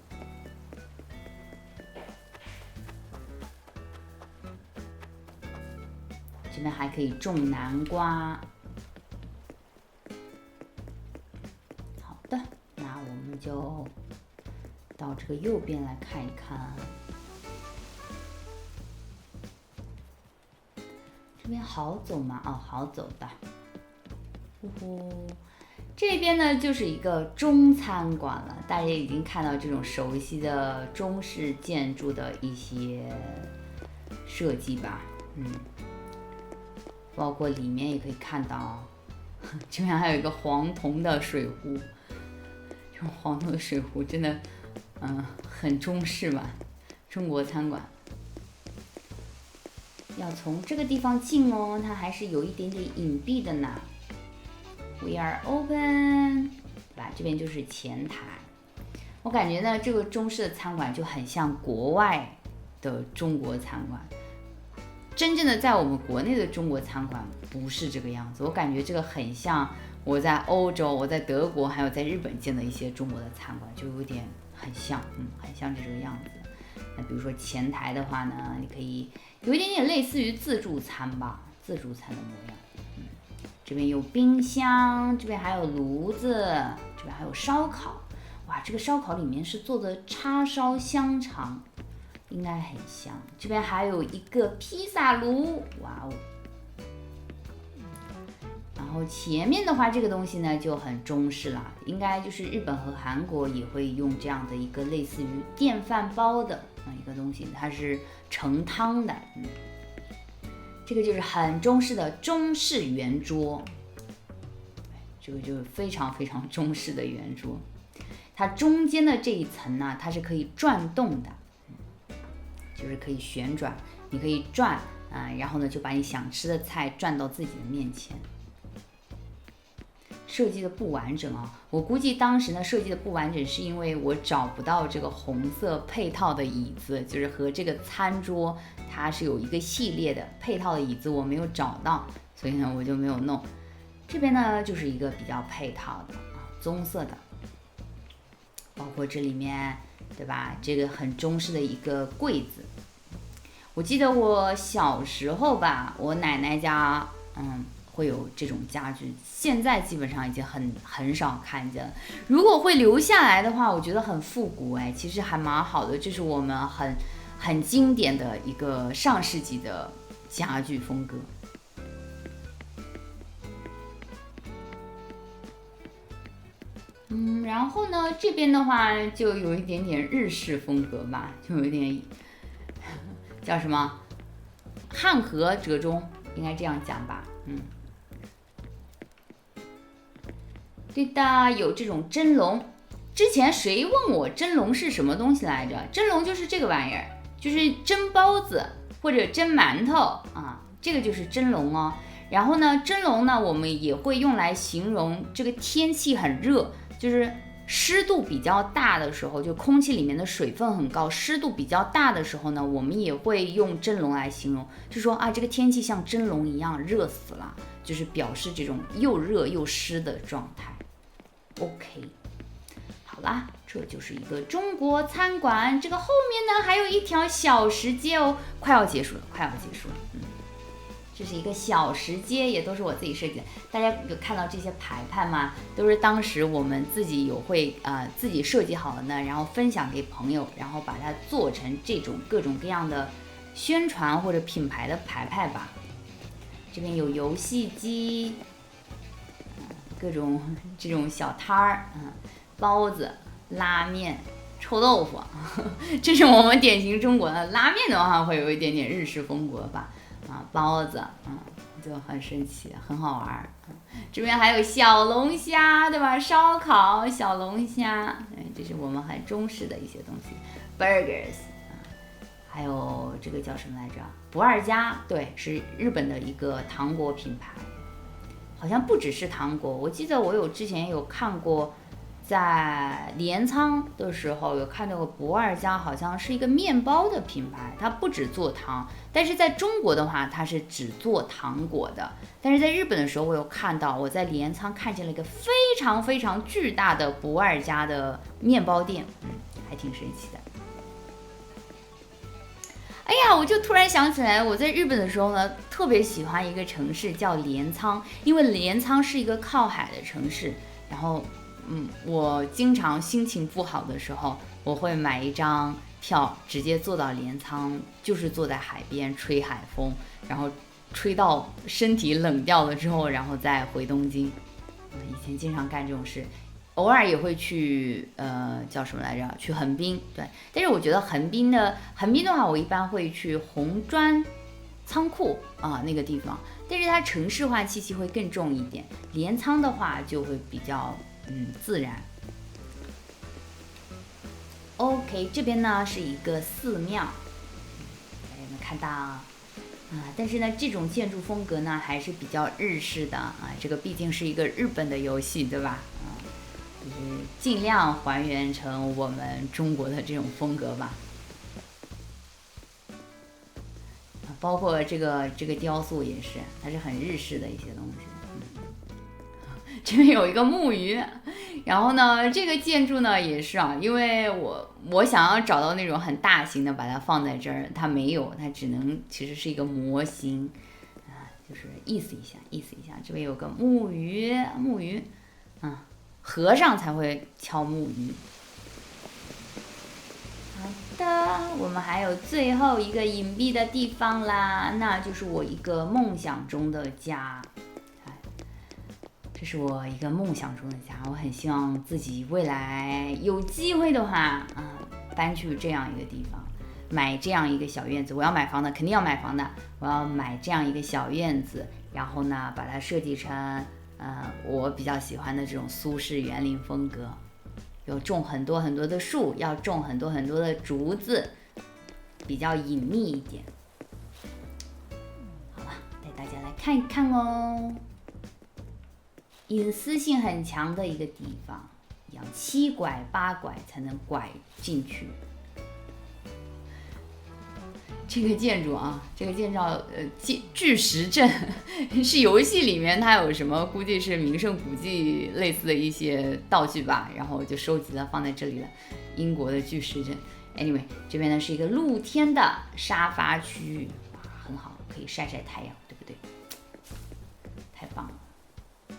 Speaker 1: 这边还可以种南瓜。好的，那我们就到这个右边来看一看。这边好走吗？好走的。这边呢就是一个中餐馆了，大家已经看到这种熟悉的中式建筑的一些设计吧，包括里面也可以看到，这边还有一个黄铜的水壶，这种黄铜的水壶真的，很中式吧，中国餐馆。要从这个地方进哦，它还是有一点点隐蔽的呢。We are open， 对吧？这边就是前台。我感觉呢，这个中式的餐馆就很像国外的中国餐馆。真正的在我们国内的中国餐馆不是这个样子，我感觉这个很像我在欧洲、我在德国还有在日本见的一些中国的餐馆，就有点很像，很像这个样子。那比如说前台的话呢，你可以有一点点类似于自助餐吧，自助餐的模样。这边有冰箱，这边还有炉子，这边还有烧烤。哇，这个烧烤里面是做的叉烧香肠，应该很香。这边还有一个披萨炉，哇哦！然后前面的话，这个东西呢就很中式了，应该就是日本和韩国也会用这样的一个类似于电饭煲的一个东西，它是盛汤的，这个就是很中式的中式圆桌，这个就是非常非常中式的圆桌。它中间的这一层呢，它是可以转动的，就是可以旋转，你可以转然后呢就把你想吃的菜转到自己的面前。设计的不完整啊。我估计当时呢设计的不完整，是因为我找不到这个红色配套的椅子，就是和这个餐桌它是有一个系列的配套的椅子，我没有找到，所以呢我就没有弄。这边呢就是一个比较配套的棕色的，包括这里面对吧，这个很中式的一个柜子。我记得我小时候吧，我奶奶家会有这种家具，现在基本上已经很少看见了。如果会留下来的话，我觉得很复古其实还蛮好的，这是我们很经典的一个上世纪的家具风格。然后呢，这边的话就有一点点日式风格吧，就有一点叫什么汉和折中，应该这样讲吧。对的，有这种蒸笼。之前谁问我蒸笼是什么东西来着？蒸笼就是这个玩意儿，就是蒸包子或者蒸馒头啊，这个就是蒸笼哦。然后呢，蒸笼呢，我们也会用来形容这个天气很热，就是湿度比较大的时候，就空气里面的水分很高，湿度比较大的时候呢，我们也会用蒸笼来形容，就说这个天气像蒸笼一样热死了，就是表示这种又热又湿的状态。OK， 好啦，这就是一个中国餐馆，这个后面呢还有一条小石阶哦，快要结束了。这是一个小石阶，也都是我自己设计的。大家有看到这些牌牌吗？都是当时我们自己自己设计好了呢，然后分享给朋友，然后把它做成这种各种各样的宣传或者品牌的牌牌吧。这边有游戏机，各种这种小摊儿，包子、拉面、臭豆腐，这是我们典型中国的。拉面的话会有一点点日式风格吧。包子，就很神奇，很好玩。这边还有小龙虾，对吧？烧烤小龙虾，这是我们很中式的一些东西。burgers，还有这个叫什么来着？不二家，对，是日本的一个糖果品牌。好像不只是糖果，我记得我之前有看过。在镰仓的时候有看到过不二家，好像是一个面包的品牌，它不只做糖，但是在中国的话它是只做糖果的。但是在日本的时候，我有看到，我在镰仓看见了一个非常非常巨大的不二家的面包店，还挺神奇的。哎呀，我就突然想起来，我在日本的时候呢，特别喜欢一个城市叫镰仓，因为镰仓是一个靠海的城市，然后我经常心情不好的时候，我会买一张票，直接坐到镰仓，就是坐在海边吹海风，然后吹到身体冷掉了之后，然后再回东京。以前经常干这种事，偶尔也会去叫什么来着？去横滨，对。但是我觉得横滨的话，我一般会去红砖仓库那个地方，但是它城市化气息会更重一点。镰仓的话就会比较自然。OK， 这边呢是一个寺庙，大家有没有看到但是呢，这种建筑风格呢还是比较日式的这个毕竟是一个日本的游戏，对吧？就是尽量还原成我们中国的这种风格吧。包括这个雕塑也是，它是很日式的一些东西。这边有一个木鱼，然后呢，这个建筑呢也是因为我想要找到那种很大型的，把它放在这儿，它没有，它只能其实是一个模型就是意思一下。这边有个木鱼，和尚才会敲木鱼。好的，我们还有最后一个隐蔽的地方啦，那就是我一个梦想中的家。这是我一个梦想中的家，我很希望自己未来有机会的话搬去这样一个地方，买这样一个小院子。我要买房的，肯定要买房的。我要买这样一个小院子，然后呢，把它设计成我比较喜欢的这种苏式园林风格，有种很多很多的树，要种很多很多的竹子，比较隐秘一点。好了，带大家来看一看哦。隐私性很强的一个地方，要7拐8拐才能拐进去。这个建筑啊，这个建造巨石阵是游戏里面它有什么，估计是名胜古迹类似的一些道具吧，然后就收集了放在这里了。英国的巨石阵。Anyway， 这边呢是一个露天的沙发区域，很好，可以晒晒太阳，对不对？太棒了。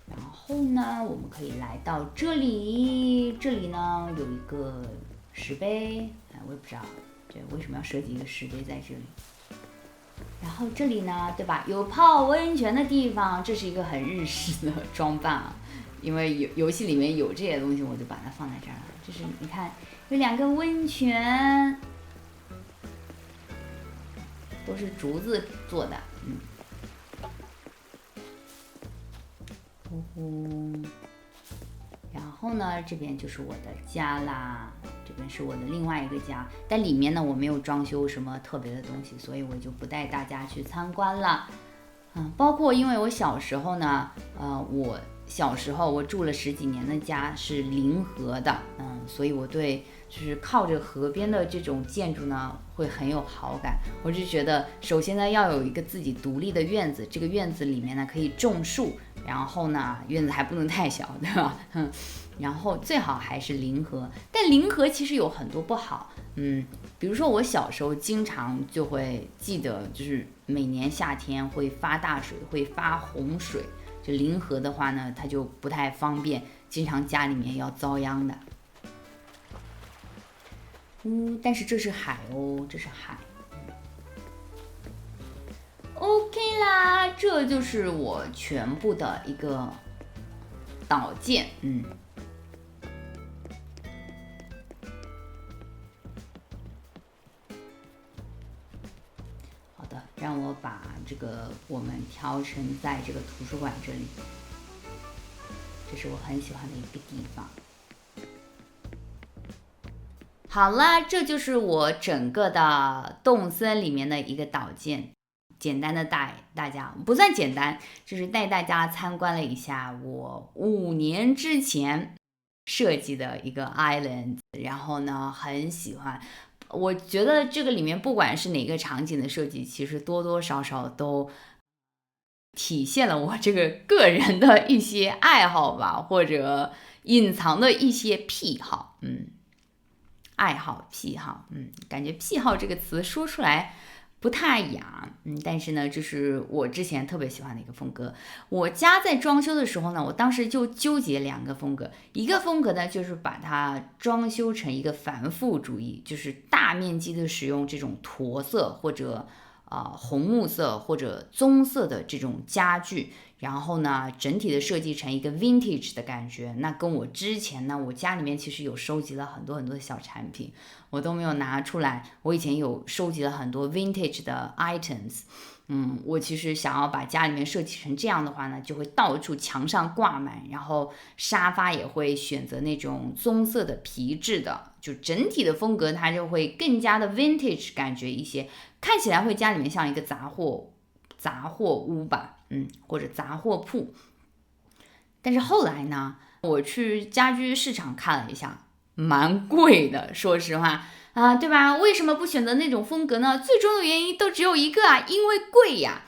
Speaker 1: 然后呢，我们可以来到这里，这里呢有一个石碑，我也不知道这为什么要设计一个石碑在这里。然后这里呢，对吧？有泡温泉的地方，这是一个很日式的装扮啊，因为游戏里面有这些东西，我就把它放在这儿了。就是你看，有2个温泉，都是竹子做的，然后呢，这边就是我的家啦，这边是我的另外一个家，但里面呢我没有装修什么特别的东西，所以我就不带大家去参观了。包括因为我小时候呢，我小时候我住了10几年的家是临河的，所以我对就是靠着河边的这种建筑呢会很有好感。我就觉得首先呢要有一个自己独立的院子，这个院子里面呢可以种树，然后呢院子还不能太小，对吧？然后最好还是临河，但临河其实有很多不好，比如说我小时候经常就会记得，就是每年夏天会发大水，会发洪水，就临河的话呢，它就不太方便，经常家里面要遭殃的。但是这是海哦，这是海。OK 啦，这就是我全部的一个岛建，好的，让我把这个我们调成在这个图书馆这里，这是我很喜欢的一个地方。好了，这就是我整个的动森里面的一个岛建，简单的带大家，不算简单，就是带大家参观了一下我5年之前设计的一个 island， 然后呢很喜欢，我觉得这个里面不管是哪个场景的设计，其实多多少少都体现了我这个个人的一些爱好吧，或者隐藏的一些癖好，爱好癖好，感觉癖好这个词说出来不太雅，但是呢，这是我之前特别喜欢的一个风格。我家在装修的时候呢，我当时就纠结2个风格，一个风格呢就是把它装修成一个繁复主义，就是大面积的使用这种驼色或者红木色或者棕色的这种家具，然后呢整体的设计成一个 vintage 的感觉。那跟我之前呢，我家里面其实有收集了很多很多的小产品，我都没有拿出来。我以前有收集了很多 vintage 的 items，我其实想要把家里面设计成这样的话呢，就会到处墙上挂满，然后沙发也会选择那种棕色的皮质的，就整体的风格它就会更加的 vintage 感觉一些，看起来会家里面像一个杂货屋吧，或者杂货铺。但是后来呢，我去家居市场看了一下，蛮贵的，说实话对吧？为什么不选择那种风格呢？最终的原因都只有一个因为贵呀。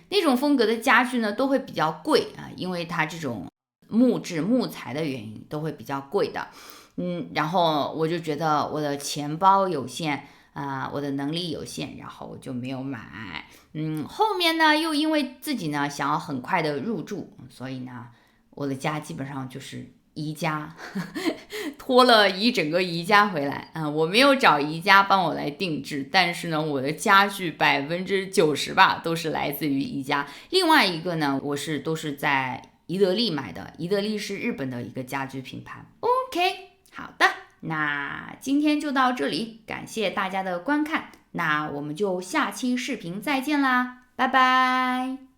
Speaker 1: 那种风格的家具呢都会比较贵因为它这种木材的原因都会比较贵的。然后我就觉得我的钱包有限我的能力有限，然后我就没有买。后面呢又因为自己呢想要很快的入住，所以呢我的家基本上就是宜家，拖了一整个宜家回来我没有找宜家帮我来定制，但是呢我的家具90%吧都是来自于宜家。另外一个呢都是在宜得利买的，宜得利是日本的一个家居品牌。 OK， 好的，那今天就到这里，感谢大家的观看，那我们就下期视频再见啦，拜拜。